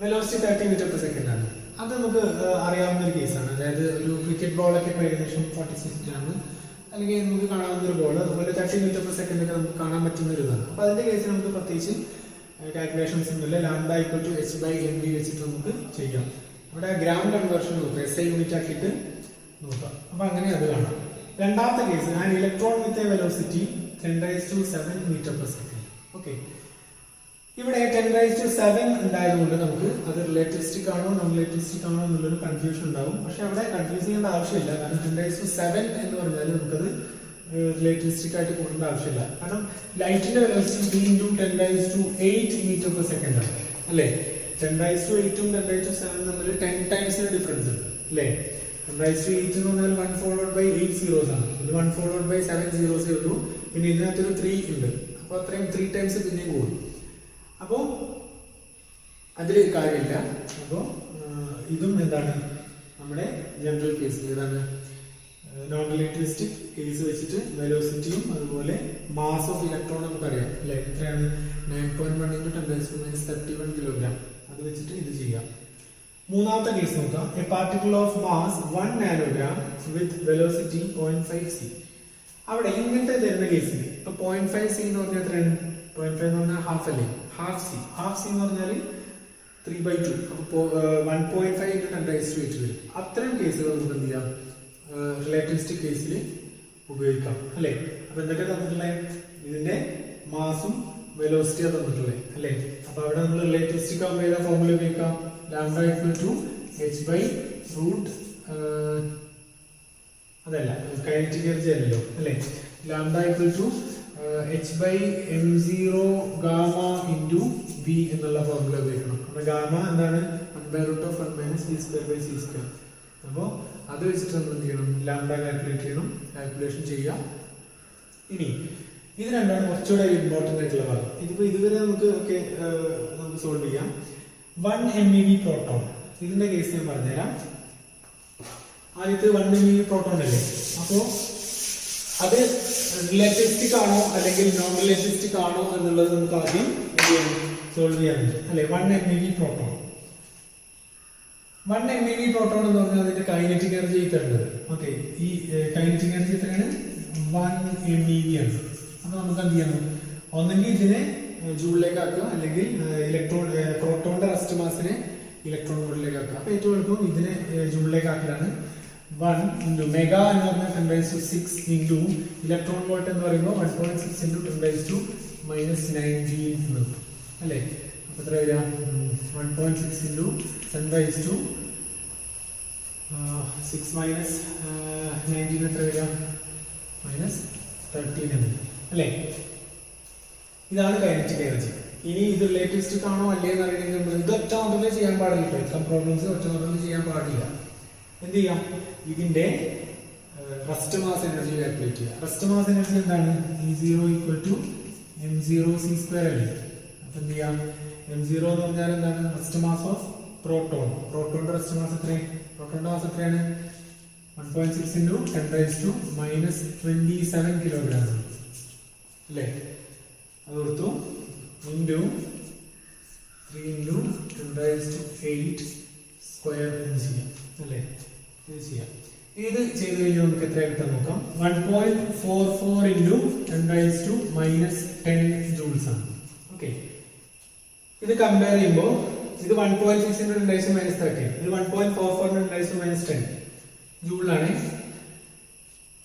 വെലോസിറ്റി 30 meter per second ആണ്. അത് നമുക്ക് അറിയാവുന്ന ഒരു കേസാണ്. അതായത് ഒരു ക്രിക്കറ്റ് ബോളൊക്കെ ഇപ്പോൾ ഏകദേശം 46 gram അല്ലെങ്കിൽ നമുക്ക് കാണാവുന്ന ഒരു ബോൾ, അതുപോലെ 30 meter per second ഒക്കെ നമുക്ക് കാണാൻ പറ്റുന്ന ഒരു ഇതാണ്. അപ്പോൾ അതിന്റെ കേസിൽ നമുക്ക് പ്രത്യേകിച്ച് കാൽക്കുലേഷൻസ് ഉണ്ടല്ലേ, lambda equal to h by mv വെച്ചിട്ട് നമുക്ക് ചെയ്യാം. അവിടെ ഗ്രാം കൺവേർഷൻ നോക്കാം, SI യൂണിറ്റ് ആക്കിയിട്ട് നോക്കാം. അപ്പോൾ അങ്ങനെ അത് കാണാം. രണ്ടാമത്തെ കേസ് an electron with a velocity 10⁻⁷ meter per second. Okay, ഇവിടെ 10⁻⁷ ഉണ്ടായതുകൊണ്ട് നമുക്ക് അത് റിലേറ്റിവിസ്റ്റിക് ആണോ നോൺ റിലേറ്റിവിസ്റ്റിക് ആണോ എന്നുള്ളൊരു കൺഫ്യൂഷൻ ഉണ്ടാവും. പക്ഷെ അവിടെ കൺഫ്യൂസ് ചെയ്യേണ്ട ആവശ്യമില്ല. കാരണം 10⁻⁷ എന്ന് പറഞ്ഞാൽ നമുക്കത് റിലേറ്റിവിസ്റ്റിക് ആയിട്ട് കൂടേണ്ട ആവശ്യമില്ല. കാരണം ലൈറ്റിന്റെ വെലോസിറ്റി 10⁻⁸ meter per second ആണ് അല്ലേ? 10⁸ ഉം 10⁸ തമ്മിൽ 10 ടൈംസിന് ഡിഫറൻസ് ഉണ്ട് അല്ലേ? 10⁸ എന്ന് പറഞ്ഞാൽ 1 followed by 8 zeros ആണ്. ഇത് 1 followed by 7 zeros ഉള്ളൂ. പിന്നെ ഇതിനകത്തൊരു 3 ഉണ്ട്. അപ്പൊ അത്രയും 3 ടൈംസ് പിന്നെയും കൂടും. അപ്പോ അതിൽ കാര്യമില്ല. അപ്പോൾ ഇതും എന്താണ് നമ്മുടെ ജനറൽ കേസ് ഏതാണ്? നോൺ റിലേറ്റിവിസ്റ്റിക് കേസ് വെച്ചിട്ട് വെലോസിറ്റിയും അതുപോലെ മാസ് ഓഫ് ഇലക്ട്രോൺ നമുക്കറിയാം അല്ലെ? എത്രയാണ്? 9.1 × 10⁻31 കിലോഗ്രാം. അത് വെച്ചിട്ട് ഇത് ചെയ്യാം. മൂന്നാമത്തെ കേസ് നോക്കാം. A particle of mass 1 nanogram with velocity 0.5 c. അവിടെ ഇങ്ങനത്തെ തരുന്ന കേസിൽ ഇപ്പൊ 0.5 c എന്ന് പറഞ്ഞാൽ എത്രയാണ്? 0.5 എന്ന് പറഞ്ഞാൽ ഹാഫ് അല്ലേ? ഹാഫ് സി എന്ന് പറഞ്ഞാൽ 3/2. അപ്പോൾ 1.5 × 10⁸ വരും. അത്തരം കേസുകൾ നമുക്ക് എന്ത് ചെയ്യാം? റിലേറ്റിവിസ്റ്റിക് കേസിൽ ഉപയോഗിക്കാം അല്ലെ? അപ്പൊ എന്തൊക്കെ തന്നിട്ടുള്ളത്? ഇതിന്റെ മാസും വെലോസിറ്റിയും തന്നിട്ടുള്ളത് അല്ലെ? അപ്പൊ അവിടെ നമ്മൾ റിലേറ്റിവിസ്റ്റിക് ആകുമ്പോൾ ഏതാ ഫോർമുല ഉപയോഗിക്കാം? ലാംഡ h/√, അതല്ല കൈനറ്റിക് എനർജി അല്ലല്ലോ അല്ലെ? ലാംഡ h/m0 ഗാമ × v എന്നുള്ള ഫോർമുല ഉപയോഗിക്കണം. അപ്പൊ ഗാമ എന്താണ്? 1/√(1 - v²/c²). അപ്പോ അത് വെച്ചിട്ട് നമ്മൾ എന്ത് ചെയ്യണം? ലാംഡ കാൽക്കുലേറ്റ് ചെയ്യണം. കാൽക്കുലേഷൻ ചെയ്യാം. ഇനി ഇത് രണ്ടാണ് കുറച്ചുകൂടെ ഇമ്പോർട്ടന്റ് ആയിട്ടുള്ള ഭാഗം. ഇതിപ്പോ ഇതുവരെ നമുക്ക് സോൾവ് ചെയ്യാം. 1 MeV പ്രോട്ടോൺ, ഇതിന്റെ കേസ് ഞാൻ പറഞ്ഞുതരാം. ആദ്യത്തെ 1 MeV പ്രോട്ടോൺ അല്ലേ? അപ്പോ അത് റിലേറ്റിവിസ്റ്റിക് ആണോ അല്ലെങ്കിൽ നോൺ റിലേറ്റിവിസ്റ്റിക് ആണോ എന്നുള്ളത് നമുക്ക് ആദ്യം സോൾവ് ചെയ്യാനുണ്ട് അല്ലെ? 1 MeV പ്രോട്ടോൺ. 1 MeV പ്രോട്ടോൺ എന്ന് പറഞ്ഞാൽ അതിന്റെ കൈനറ്റിക് എനർജി തരുന്നത്. ഓക്കെ, ഈ കൈനറ്റിക് എനർജി എത്രയാണ്? 1 MeV ആണ്. അപ്പൊ നമുക്ക് എന്ത് ചെയ്യണം? ഒന്നെങ്കിൽ ഇതിനെ ജൂളിലേക്ക് ആക്കുക, അല്ലെങ്കിൽ പ്രോട്ടോണിന്റെ റെസ്റ്റ് മാസിനെ ഇലക്ട്രോൺ വോൾട്ടിലേക്ക് ആക്കുക. അപ്പൊ ഏറ്റവും എളുപ്പം ഇതിനെ ജൂളിലേക്ക് ആക്കലാണ്. 1 × മെഗാ എന്ന് പറഞ്ഞാൽ 10⁶ ഇലക്ട്രോൺ വോൾട്ട് എന്ന് പറയുമ്പോൾ 1.6 × 10⁻⁻19 എന്ന് അല്ലേ? അപ്പൊ എത്ര വരിക? 1.6 × 10⁻6 - 19 എത്ര വരിക? -13 അല്ലേ? ഇതാണ് കൈനറ്റിക് എനർജി. ഇനി ഇത് റിലേറ്റിവിസ്റ്റിക് ആണോ അല്ലേ എന്ന് അറിയണമെങ്കിൽ ഇത് ഒറ്റ നോട്ടത്തിൽ ചെയ്യാൻ പാടില്ല. ഇത്തരം പ്രോബ്ലംസ് ഒറ്റ നോട്ടത്തിൽ ചെയ്യാൻ പാടില്ല. എന്ത് ചെയ്യാം? ഇതിന്റെ റെസ്റ്റ് മാസ് എനർജി കാൽക്കുലേറ്റ് ചെയ്യാം. റെസ്റ്റ് മാസ് എനർജി എന്താണ്? E0 = m0c² അല്ലേ? അപ്പൊ എന്ത് ചെയ്യാം? m0 എന്ന് പറഞ്ഞാൽ എന്താണ്? Rest mass of proton. പ്രോട്ടോണിന്റെ റെസ്റ്റ് മാസ് എത്രയാണ്? പ്രോട്ടോണിന്റെ മാസ് എത്രയാണ്? 1.6 × 10⁻27 കിലോഗ്രാം അല്ലേ? അത് കൊടുത്തു. × 3 × 10⁸ സ്ക്വയർ എന്ന് ചെയ്യാം അല്ലേ? ഇത് ചെയ്യാം. ഇത് ചെയ്ത് കഴിഞ്ഞാൽ നമുക്ക് എത്ര കിട്ടാൻ നോക്കാം. 1.44 × 10⁻10 ജൂൾസ് ആണ്. ഓക്കെ, ഇത് കമ്പയർ ചെയ്യുമ്പോൾ ഇത് 1.6 × 10⁻13, ഇത് 1.44 × 10⁻10 ജൂളിലാണ്.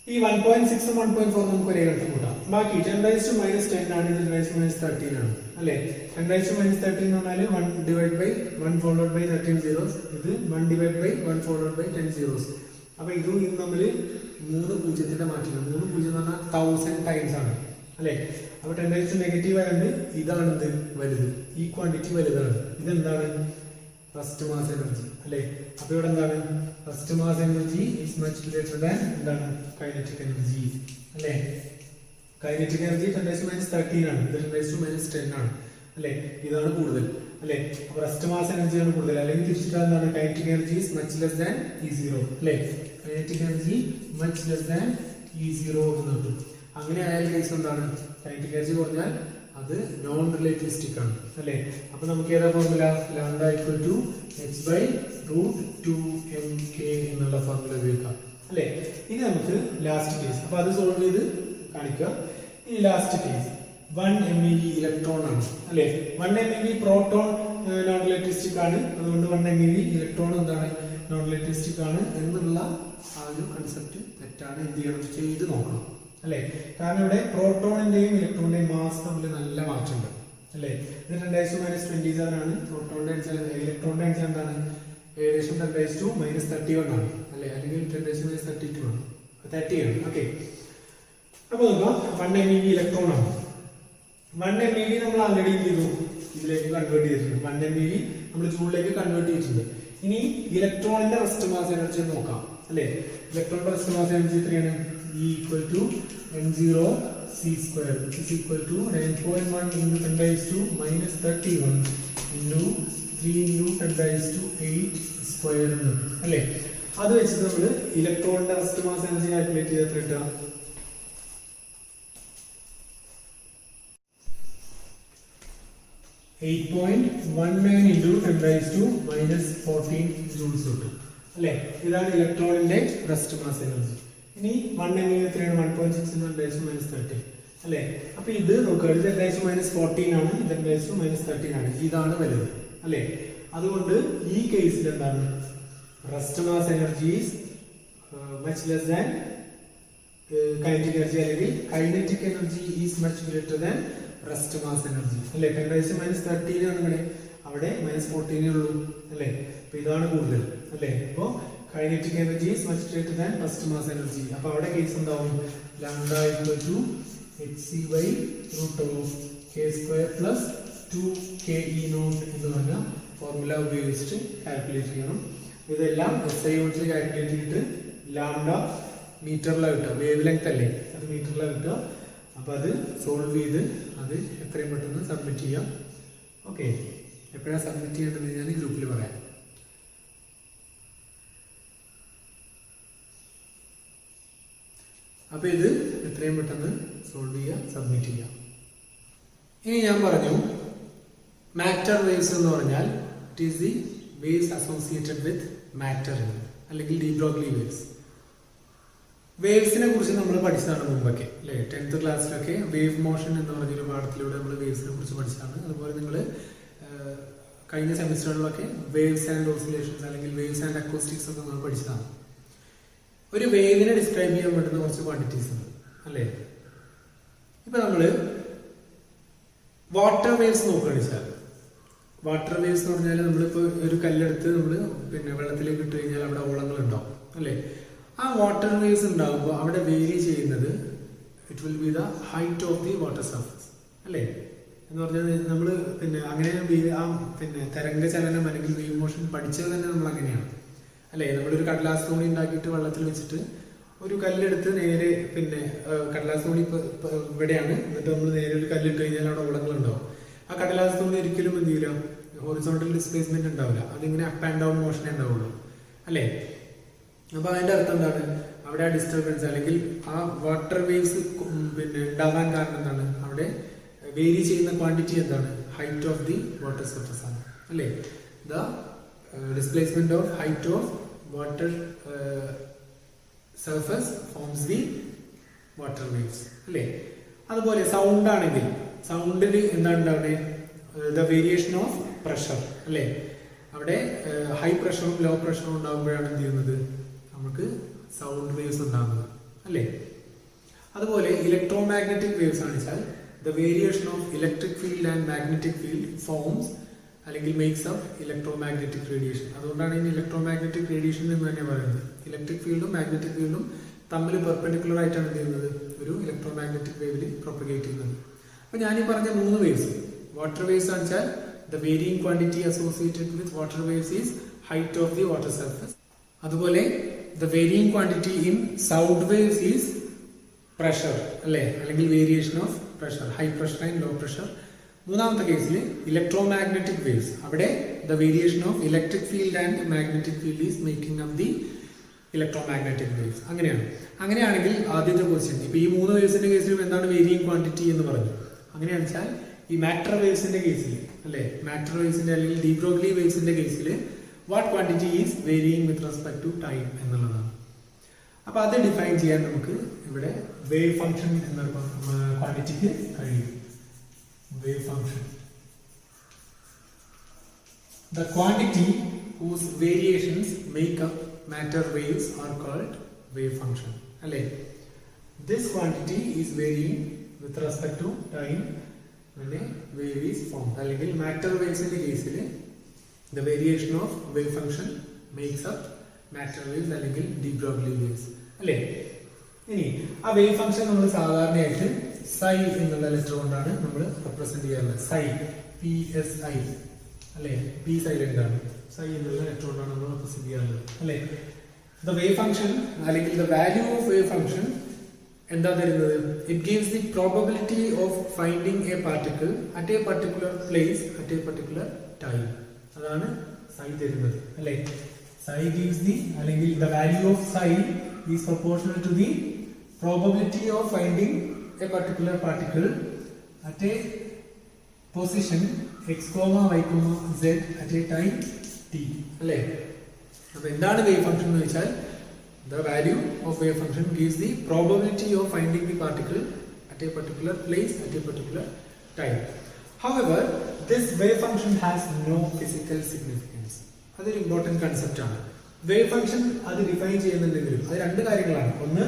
ഈ 1.6 ഉം 1.4 നമുക്ക് ഒരേ കണക്ക് കൂട്ടാം. ബാക്കി 10⁻10 ആണ്, ഇത് 10⁻13 ആണ് അല്ലെ? 10⁻13 എന്ന് പറഞ്ഞാൽ 1/1 followed by 13 zeros, ഇത് 1/1 followed by 10 zeros. അപ്പൊ ഇതും ഇതും തമ്മിൽ 3 പൂജ്യത്തിന്റെ മാറ്റം. 3 പൂജ്യം എന്ന് പറഞ്ഞാൽ 1000 ടൈംസ് ആണ് അല്ലെ? അപ്പൊ 10⁻⁻ നെഗറ്റീവ് ആയതുകൊണ്ട് ഇതാണ് എന്ത്? വലുത്. ഈ ക്വാണ്ടിറ്റി വലുതാണ്. ഇതെന്താണ്? ഫസ്റ്റ് മാസ് എനർജി അല്ലെ? അപ്പൊ ഇവിടെ എന്താണ്? First mass energy is much greater than എന്താണ്? കൈനറ്റിക് എനർജി അല്ലെ? കൈനറ്റിക് എനർജി 10⁻13 ആണ്, ഇത് 10⁻10 ആണ് അല്ലെ? ഇതാണ് കൂടുതൽ അല്ലെ? അപ്പൊ റെസ്റ്റ് മാസ് എനർജിയാണ് കൂടുതൽ. അല്ലെങ്കിൽ തിരിച്ചിട്ടാൽ എന്താണ്? Kinetic energy is much less than E0 അല്ലെ? Kinetic energy much less than E0 എന്ന് കിട്ടും. അങ്ങനെ ആയാൽ കേസ് എന്താണ്? കൈനറ്റിക് എനർജി പറഞ്ഞാൽ അത് നോൺ റിലേറ്റിവിസ്റ്റിക് ആണ് അല്ലെ? അപ്പൊ നമുക്ക് ഏതാ ഫോർമുല? ലാംഡ h/√2mk എന്നുള്ള ഫോർമുല ഉപയോഗിക്കാം അല്ലെ? ഇനി നമുക്ക് ലാസ്റ്റ് കേസ്, അപ്പൊ അത് സോൾവ് ചെയ്ത് കാണിക്കുക. ഈ ലാസ്റ്റ് കേസ് 1 MeV ഇലക്ട്രോൺ ആണ് അല്ലെ? 1 MeV പ്രോട്ടോൺ നോൺ റിലേറ്റിവിസ്റ്റിക് ആണ്, അതുകൊണ്ട് 1 MeV ഇലക്ട്രോൺ എന്താണ്? നോൺ റിലേറ്റിവിസ്റ്റിക് ആണ് എന്നുള്ള ആ ഒരു കൺസെപ്റ്റ് തെറ്റാണ്. എന്ത് ചെയ്യണം? ചെയ്ത് നോക്കണം അല്ലെ? കാരണം ഇവിടെ പ്രോട്ടോണിന്റെയും ഇലക്ട്രോണിന്റെയും മാസ് തമ്മിൽ നല്ല മാറ്റമുണ്ട് അല്ലെ? ഇത് 10⁻27 ആണ്. പ്രോട്ടോണിന്റെ ഇലക്ട്രോണിന്റെ ആൻസർ എന്താണ്? ഏകദേശം 10⁻31 ആണ് അല്ലെ? അല്ലെങ്കിൽ 10⁻32 ആണ്, 30 ആണ്. ഓക്കെ, അപ്പൊ നോക്കാം. 1 MeV ഇലക്ട്രോൺ ആണ്. 1 MeV നമ്മൾ ആൾറെഡി ചെയ്തു. ഇതിലേക്ക് കൺവേർട്ട് ചെയ്തിട്ടുണ്ട്. 1 MeV നമ്മൾ ജൂളിലേക്ക് കൺവേർട്ട് ചെയ്തിട്ടുണ്ട്. ഇനി ഇലക്ട്രോണിന്റെ റെസ്റ്റ് മാസ് എനർജി നോക്കാം അല്ലെ. ഇലക്ട്രോണിന്റെ റെസ്റ്റ് മാസ് എനർജി എത്രയാണ്? E equal to m0 c square which is equal to 9.1 into 10 raised to minus 31 into 3 into 10 raised to 8 square അല്ലെ. അത് വെച്ചിട്ട് നമ്മൾ ഇലക്ട്രോണിന്റെ റെസ്റ്റ് മാസ് എനർജി കാൽക്കുലേറ്റ് ചെയ്തിട്ട് കിട്ടുക 8.19 into 10 raised to minus 14 joules കിട്ടും അല്ലെ. ഇതാണ് ഇലക്ട്രോണിന്റെ റെസ്റ്റ് മാസ് എനർജി. ഇനി 1 MeV എത്രയാണ്? 1.6 into 10 raised to minus 13 അല്ലെ. അപ്പൊ ഇത് നോക്കുക, 10 raised to minus 14 ആണ്, 10 raised to minus 13 ആണ്. ഇതാണ് വലുത് അല്ലെ. അതുകൊണ്ട് ഈ കേസിൽ എന്താണ്? Rest mass energy is much less than kinetic energy, അല്ലെങ്കിൽ kinetic energy is much greater than rest mass energy അല്ലെ. 10 raised to minus 13 ആണ് ഇവിടെ, അവിടെ minus 14 ഉള്ളൂ അല്ലെ. അപ്പൊ ഇതാണ് കൂടുതൽ അല്ലെ. അപ്പോ kinetic energy is much greater than rest mass energy. അപ്പൊ അവിടെ കേസ് എന്താവും? Lambda equal to hc by root of k square plus 2ke naught എന്ന് പറഞ്ഞ ഫോർമുല ഉപയോഗിച്ചിട്ട് കാൽക്കുലേറ്റ് ചെയ്യണം. ഇതെല്ലാം SI യൂണിറ്റിൽ കാൽക്കുലേറ്റ് ചെയ്തിട്ട് ലാംഡ മീറ്ററിലാണ് കിട്ടുക, വേവ് ലെങ്ത് അല്ലേ, അത് മീറ്ററിലാണ് കിട്ടുക. അപ്പൊ അത് സോൾവ് ചെയ്ത് അത് എത്രയും പെട്ടെന്ന് സബ്മിറ്റ് ചെയ്യാം. ഓക്കെ, എപ്പോഴാണ് സബ്മിറ്റ് ചെയ്യേണ്ടത് ഞാൻ ഗ്രൂപ്പിൽ പറയാം. അപ്പൊ ഇത് എത്രയും പെട്ടെന്ന് സോൾവ് ചെയ്യുക, സബ്മിറ്റ് ചെയ്യാം. ഇനി ഞാൻ പറഞ്ഞു മാറ്റർ വേവ്സ് എന്ന് പറഞ്ഞാൽ it is the waves associated with matter അല്ലെങ്കിൽ ഡി ബ്രോഗ്ലി വേവ്സ്. വേവ്സിനെ കുറിച്ച് നമ്മൾ പഠിച്ചതാണ് മുമ്പൊക്കെ അല്ലെ. 10th ക്ലാസ്സിലൊക്കെ വേവ് മോഷൻ എന്ന് പറഞ്ഞൊരു പാഠത്തിലൂടെ നമ്മൾ വേവ്സിനെ കുറിച്ച് പഠിച്ചതാണ്. അതുപോലെ നിങ്ങൾ കഴിഞ്ഞ സെമിസ്റ്ററുകളിലൊക്കെ വേവ്സ് ആൻഡ് ഓസിലേഷൻസ് അല്ലെങ്കിൽ വേവ്സ് ആൻഡ് അക്കോസ്റ്റിക്സ് ഒക്കെ നമ്മൾ പഠിച്ചതാണ്. ഒരു വേവിനെ ഡിസ്ക്രൈബ് ചെയ്യാൻ പറ്റുന്ന കുറച്ച് ക്വാണ്ടിറ്റീസ് ഉണ്ട് അല്ലേ. ഇപ്പൊ നമ്മള് വാട്ടർ വേവ്സ് നോക്കുകയാണെന്ന് വെച്ചാൽ, വാട്ടർ വേവ്സ് എന്ന് പറഞ്ഞാൽ നമ്മളിപ്പോ ഒരു കല്ലെടുത്ത് നമ്മൾ വെള്ളത്തിലേക്ക് ഇട്ട് കഴിഞ്ഞാൽ അവിടെ ഓളങ്ങൾ ഉണ്ടാവും അല്ലെ. ആ വാട്ടർ വേവ്സ് ഉണ്ടാകുമ്പോൾ അവിടെ വേരി ചെയ്യുന്നത് it will be the height of the water surface അല്ലേ. എന്ന് പറഞ്ഞാൽ നമ്മൾ അങ്ങനെ ആ തരംഗ ചലനം അല്ലെങ്കിൽ വേവ് മോഷൻ പഠിച്ചത് തന്നെ നമ്മൾ അങ്ങനെയാണ് അല്ലെ. നമ്മളൊരു കടലാസ് തോണി ഉണ്ടാക്കിയിട്ട് വെള്ളത്തിൽ വെച്ചിട്ട് ഒരു കല്ലെടുത്ത് നേരെ കടലാസ് തോണി ഇവിടെയാണ്, എന്നിട്ട് നമ്മൾ നേരെ ഒരു കല്ലിട്ട് കഴിഞ്ഞാൽ അവിടെ ഓളങ്ങൾ ഉണ്ടാവും. ആ കടലാസ് തോണി ഒരിക്കലും എന്ത് ചെയ്യില്ല, ഹൊറിസോണ്ടൽ ഡിസ്പ്ലേസ്മെന്റ് ഉണ്ടാവില്ല, അതിങ്ങനെ അപ്പ് ആൻഡ് ഡൗൺ മോഷനേ ഉണ്ടാവുള്ളൂ അല്ലെ. അപ്പൊ അതിന്റെ അർത്ഥം എന്താണ്? അവിടെ ആ ഡിസ്റ്റർബൻസ് അല്ലെങ്കിൽ ആ വാട്ടർ വേവ്സ് ഉണ്ടാവാൻ കാരണം എന്താണ്? അവിടെ വേരി ചെയ്യുന്ന ക്വാണ്ടിറ്റി എന്താണ്? Height of the water surface ആണ് അല്ലെ. The displacement of height of water surface forms the water waves അല്ലെ. അതുപോലെ സൗണ്ട് ആണെങ്കിൽ സൗണ്ടിൽ എന്താണ് ഉണ്ടാവുന്നത്? ദ വേരിയേഷൻ ഓഫ് പ്രഷർ അല്ലെ. അവിടെ ഹൈ പ്രഷറും ലോ പ്രഷറും ഉണ്ടാകുമ്പോഴാണ് എന്ത് ചെയ്യുന്നത്? നമുക്ക് സൗണ്ട് വേവ്സ് ഉണ്ടാകുന്നത് അല്ലെ. അതുപോലെ ഇലക്ട്രോ മാഗ്നറ്റിക് വേവ്സ് ആണ് വെച്ചാൽ the variation of electric field and magnetic field forms അല്ലെങ്കിൽ makes up electro magnetic radiation. അതുകൊണ്ടാണ് ഇതിന് ഇലക്ട്രോ മാഗ്നറ്റിക് റേഡിയേഷൻ എന്ന് തന്നെ പറയുന്നത്. ഇലക്ട്രിക് ഫീൽഡും മാഗ്നറ്റിക് ഫീൽഡും തമ്മിൽ പെർപെൻഡിക്കുലർ ആയിട്ടാണ് എന്ത് ചെയ്യുന്നത്? ഒരു ഇലക്ട്രോ മാഗ്നറ്റിക് വേവിൽ പ്രൊപ്പഗേറ്റ് ചെയ്യുന്നത്. അപ്പൊ ഞാനീ പറഞ്ഞ 3 വേവ്സ്, വാട്ടർ വേവ്സ് ആണ് വെച്ചാൽ the varying quantity associated with water waves is height of the water surface. അതുപോലെ the varying quantity in sound waves is pressure അല്ലെ, അല്ലെങ്കിൽ variation of pressure, high pressure and low pressure. മൂന്നാമത്തെ കേസിൽ electro magnetic waves, അവിടെ the variation of electric field and magnetic field is making up the electro magnetic waves. അങ്ങനെയാണെങ്കിൽ ആദ്യത്തെ question, ഇപ്പൊ ഈ 3 വേവ്സിന്റെ കേസിലും എന്താണ് വേരിയിങ് ക്വാണ്ടിറ്റി എന്ന് പറഞ്ഞു. അങ്ങനെയാണെന്ന് വെച്ചാൽ ഈ മാറ്റർ വേവ്സിന്റെ കേസിൽ അല്ലെ, മാറ്റർ വേവ്സിന്റെ അല്ലെങ്കിൽ ഡി ബ്രോഗ്ലി വേവ്സിന്റെ കേസിൽ what quantity is varying with respect to time എന്നുള്ളതാണ്. അപ്പൊ അത് ഡിഫൈൻ ചെയ്യാൻ നമുക്ക് ഇവിടെ വേവ് ഫംഗ്ഷൻ എന്ന ക്വാണ്ടിറ്റിക്ക് കഴിയും. Wave function, the quantity whose variations make up matter waves are called wave function അല്ലേ. This quantity is varying with respect to time when a wave is formed. അല്ലെങ്കിൽ matter waves ന്റെ കേസിൽ the variation of wave function makes up matter waves അല്ലെങ്കിൽ de Broglie waves അല്ലേ. ഇനി ആ wave function നമ്മൾ സാധാരണയായിട്ട് psi എന്നുള്ള ലെറ്റർ കൊണ്ടാണ് നമ്മൾ റെപ്രസെന്റ് ചെയ്യാറുള്ളത്. psi പി എസ് ഐ അല്ലേ, പി സൈലന്റ് ആണ്, സൈ എന്നുള്ള ഇലക്ട്രോണാണ് നമ്മൾ റെപ്രസെന്റ് ചെയ്യാറുള്ളത് അല്ലേ. ദ വേവ് ഫംഗ്ഷൻ അല്ലെങ്കിൽ the value of wave function എന്താ തരുന്നത്? It gives the probability of finding a particle at a particular place at a particular time. അതാണ് സൈ തരുന്നത് അല്ലേ. സൈ ഗീവ്സ് ദി അല്ലെങ്കിൽ the value of psi is proportional to the probability of finding a particular particle at a position x, y, z at a time t അല്ലേ. അപ്പോൾ എന്താണ് wave function എന്ന് വെച്ചാൽ the value of wave function gives the probability of finding the particle at a particular place at a particular time. However, this wave function has no physical significance. അതൊരു important concept ആണ്. Wave function അത് define ചെയ്യുന്നുണ്ടെങ്കിലും അത് രണ്ട് കാര്യങ്ങളാണ്. ഒന്ന്,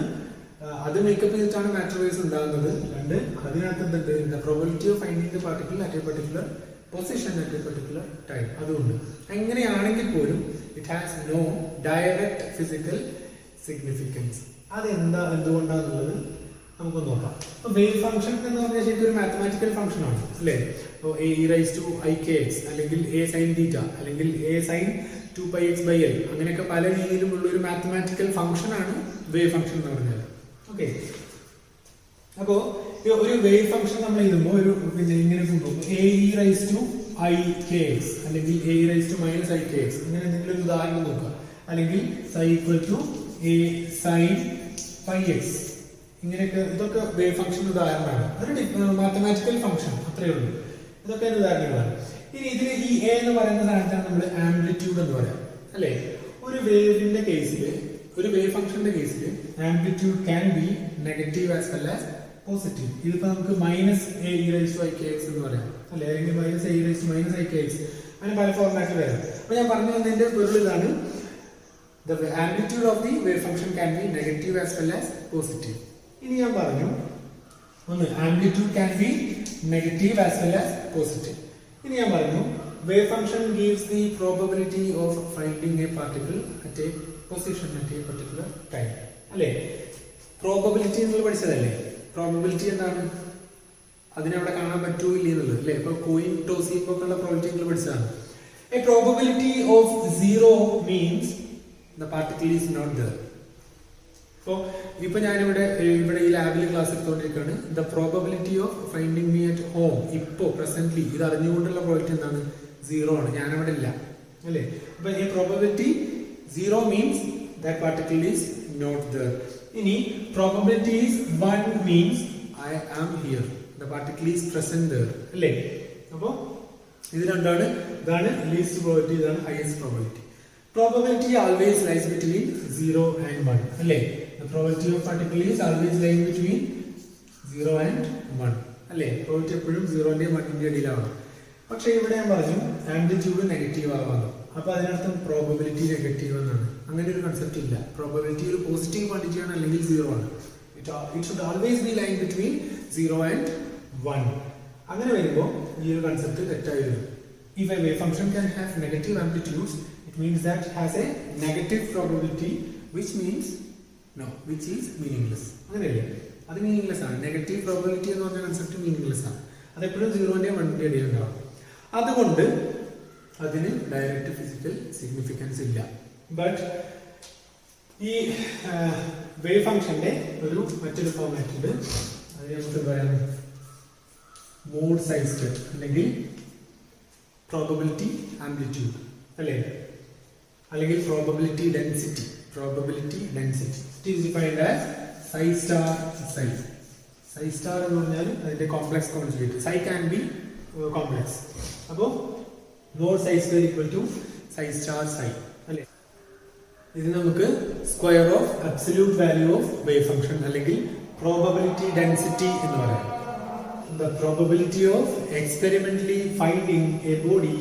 അത് makeup ചെയ്തിട്ടാണ് മാറ്റർ വേവ്സ് ഉണ്ടാകുന്നത്. രണ്ട്, അതിനകത്ത് എന്തുണ്ട്? The probability of finding the particle at a particular position at a particular time. അതുകൊണ്ട് എങ്ങനെയാണെങ്കിൽ പോലും it has no direct physical significance. എന്തുകൊണ്ടാണെന്നുള്ളത് നമുക്ക് നോക്കാം. വേവ് ഫംഗ്ഷൻ എന്ന് പറഞ്ഞാൽ ശരിക്കും ഒരു മാത്തമാറ്റിക്കൽ ഫംഗ്ഷൻ ആണ് അല്ലേ. ഇപ്പോൾ e⁻⁴ അല്ലെങ്കിൽ a sin θ അല്ലെങ്കിൽ a sin 2πx/l അങ്ങനെയൊക്കെ പല രീതിയിലുമുള്ള ഒരു മാത്തമാറ്റിക്കൽ ഫംഗ്ഷൻ ആണ് വേവ് ഫംഗ്ഷൻ എന്ന് പറഞ്ഞാൽ. ഓക്കെ, അപ്പോ ഒരു വേവ് ഫംഗ്ഷൻ നമ്മൾ എഴുതുമ്പോൾ ഒരു ഇങ്ങനെ കൊണ്ടുപോകും ae⁻ikx അല്ലെങ്കിൽ ae⁻−ikx ഇങ്ങനെ എന്തെങ്കിലും ഒരു ഉദാഹരണം നോക്കുക. അല്ലെങ്കിൽ ψ = a sin πx ഇങ്ങനെയൊക്കെ. ഇതൊക്കെ വേവ് ഫംഗ്ഷൻ ഉദാഹരണമാണ്. അതൊരു മാത്തമാറ്റിക്കൽ ഫംഗ്ഷൻ, അത്രയേ ഉള്ളൂ. ഇതൊക്കെ ഉദാഹരണങ്ങളാണ്. ഇനി ഇതിൽ ഈ എ എന്ന് പറയുന്ന സാധനത്താണ് നമ്മൾ ആംപ്ലിറ്റ്യൂഡ് എന്ന് പറയാം അല്ലേ. ഒരു വേവിന്റെ കേസിൽ, ഒരു വേവ് ഫംഗ്ഷന്റെ കേസിൽ amplitude can be negative as well as positive. ഇതിപ്പോ നമുക്ക് -ae⁻ikx എന്ന് പറയാം അല്ലെ, അല്ലെങ്കിൽ -ae⁻−ikx അങ്ങനെ പല ഫോർമാറ്റിൽ വരാം. അപ്പൊ ഞാൻ പറഞ്ഞു വന്നതിന്റെ പൊരുൾ ഇതാണ്. The amplitude of the wave function can be negative as well as positive. ഇനി ഞാൻ പറഞ്ഞു ഒന്ന്, amplitude can be negative as well as positive. ഇനി ഞാൻ പറഞ്ഞു wave function gives the probability of finding a particle at a position at a particular time. അല്ലേ, probability നിങ്ങൾ പഠിച്ചതല്ലേ. Probability എന്താണ്? അതിനവിടെ കാണാൻ പറ്റൂ ഇല്ല എന്നുള്ളത് അല്ലേ. ഇപ്പൊ കോയിൻ ടോസ് ചെയ്യുമ്പോൾ ഉള്ള പ്രോബബിലിറ്റി നിങ്ങൾ പഠിച്ചതാണ്. A probability of 0 means the particle is not there. ഇപ്പൊ ഞാനിവിടെ ഈ ലാബിൽ ക്ലാസ് എടുത്തുകൊണ്ടിരിക്കുകയാണ്. The probability of finding me at home ഇപ്പോൾ പ്രസന്റ്ലി ഇത് അറിഞ്ഞുകൊണ്ടുള്ള പ്രോബബിലിറ്റി എന്താണ്? 0 ആണ്. ഞാനവിടെ ഇല്ല അല്ലേ. അപ്പൊ ഈ probability 0 means that particle is not there. ഇനി probability is 1 means I am here, the particle is present there അല്ലേ. അപ്പോ ഇത് രണ്ടാണ്. ഇതാണ് ലീസ്റ്റ് പ്രോബബിലിറ്റി, ഇതാണ് highest probability. Probability always lies between 0 and 1 അല്ലേ. The probability of particle is always lying between 0 and 1 അല്ലേ. Probability എപ്പോഴും 0ന്റെയും 1ന്റെയും ഇടയിലാണ്. പക്ഷെ ഇവിടെ ഞാൻ പറഞ്ഞു ആംപ്ലിറ്റ്യൂഡ് നെഗറ്റീവ് ആവാം. അപ്പൊ അതിനർത്ഥം പ്രോബബിലിറ്റി നെഗറ്റീവ് എന്നാണ്. അങ്ങനെ ഒരു കൺസെപ്റ്റ് ഇല്ല. പ്രോബബിലിറ്റി ഒരു പോസിറ്റീവ് ക്വാണ്ടിറ്റി ആണ് അല്ലെങ്കിൽ 0 ആണ്. It should always be line between 0 and 1. അങ്ങനെ വരുമ്പോൾ ഈ ഒരു കൺസെപ്റ്റ് തെറ്റായി വരും. If a wave function can have negative amplitudes, it means that it has a negative probability, which is meaningless. അങ്ങനെയല്ലേ, അത് മീനിങ്ലെസ് ആണ്. നെഗറ്റീവ് പ്രോബബിലിറ്റി എന്ന് പറഞ്ഞ കൺസെപ്റ്റ് മീനിങ്ലെസ് ആണ്. അതെപ്പോഴും 0ന്റെയും 1ന്റെയും ഇടയിൽ ഉണ്ടാവും. അതുകൊണ്ട് അതിന് ഡയറക്റ്റ് ഫിസിക്കൽ സിഗ്നിഫിക്കൻസ് ഇല്ല. ബട്ട് ഈ വേവ് ഫംഗ്ഷന്റെ മറ്റൊരു ഫോർമാറ്റ് ഉണ്ട്. അത് നമുക്ക് പറയാം മോഡ് സൈസ് സ്ക്വയർ അല്ലെങ്കിൽ പ്രോബബിലിറ്റി ആംപ്ലിറ്റ്യൂഡ് അല്ലേ, അല്ലെങ്കിൽ probability density. Probability density it is defined as psi star psi. Psi star എന്ന് പറഞ്ഞാൽ അതിന്റെ complex conjugate. psi can be complex. അപ്പോൾ mod psi square equal to psi star psi അല്ലേ. ഇത് നമുക്ക് square of absolute value of wave function അല്ലെങ്കിൽ probability density എന്ന് പറയാം. The probability of experimentally finding a body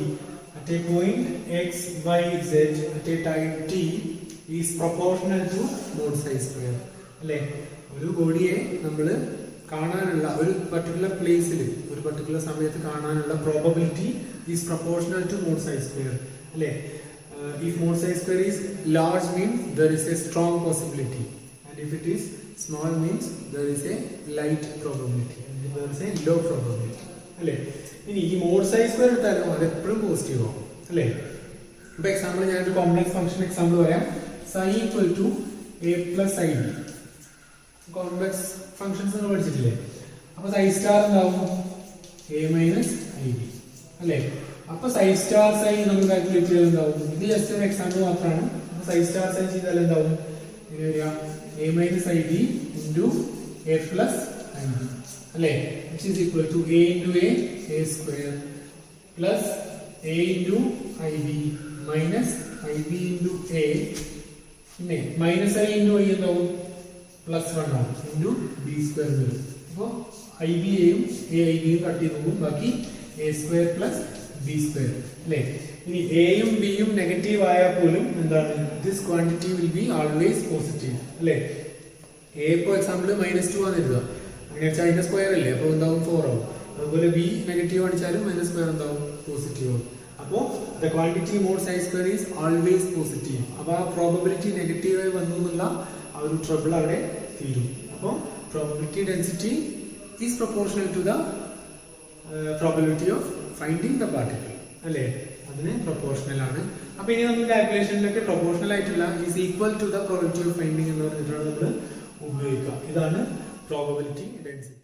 at a point x, y, z at a time t is proportional to mod psi square അല്ലേ. ഒരു ബോഡിയെ നമ്മൾ കാണാനുള്ള ഒരു particular പ്ലേസിൽ ഒരു പർട്ടിക്കുലർ സമയത്ത് കാണാനുള്ള probability is proportional to mod psi square അല്ലേ. If mod psi square is large means there is a strong possibility, and if it is small means there is a light probability, and there is a low probability. അല്ലേ? ഇനി ഈ mode psi square എടുത്താലും അത് എപ്പോഴും positive ആവും അല്ലേ? ഇപ്പൊ example ഞാനൊരു കോംപ്ലക്സ് ഫംഗ്ഷൻ എക്സാമ്പിൾ പറയാം. Psi equal to A plus I B. Complex functions നിങ്ങൾ പഠിച്ചിട്ടില്ലേ? അപ്പൊ സൈ സ്റ്റാർ എന്താവും? എ മൈനസ് ഐ ബി അല്ലേ? അപ്പൊ സൈ സ്റ്റാർ സൈ നമ്മൾ കാൽക്കുലേറ്റ് ചെയ്താൽ എന്താവും? ഇത് ജസ്റ്റ് ഒരു എക്സാമ്പിൾ മാത്രമാണ്. അപ്പൊ സൈ സ്റ്റാർ സൈ ചെയ്താൽ എന്താവും? A minus I B into A plus I B അല്ലേ? Which is equal to A into A square plus A into I B minus I B into A, പിന്നെ minus I into I എന്താവും? Plus 1 ആവും into B square വരും. അപ്പോൾ I B എയും A I ബിയും cut ചെയ്ത് പോകും. ബാക്കി A square plus B square അല്ലേ? ഇനി എയും ബിയും നെഗറ്റീവ് ആയാൽ പോലും എന്താണ്? This quantity will be always positive അല്ലേ? എ ഫോർ എക്സാമ്പിൾ -2 ആണ് എഴുതുക. അങ്ങനെ വെച്ചാൽ അതിന്റെ സ്ക്വയർ അല്ലേ? അപ്പോൾ എന്താവും? 4 ആവും. അതുപോലെ ബി നെഗറ്റീവ് കാണിച്ചാലും മൈനസ് സ്ക്വയർ എന്താവും? പോസിറ്റീവ് ആവും. അപ്പോൾ the quantity mod psi square is always positive. അപ്പോൾ ആ പ്രോബബിലിറ്റി നെഗറ്റീവായി വന്നു എന്നുള്ള ആ ഒരു ട്രബിൾ അവിടെ തീരും. അപ്പോൾ probability density is proportional to the probability of finding the particle അല്ലേ? അതിന് പ്രൊപ്പോർഷണൽ ആണ്. അപ്പൊ ഇനി നമ്മൾ കാൽക്കുലേഷനിലൊക്കെ പ്രൊപ്പോർഷണൽ ആയിട്ടുള്ള is equal to the probability of finding എന്ന് പറഞ്ഞിട്ടാണ് നമ്മൾ ഉപയോഗിക്കുക. ഇതാണ് പ്രോബബിലിറ്റി ഡെൻസിറ്റി.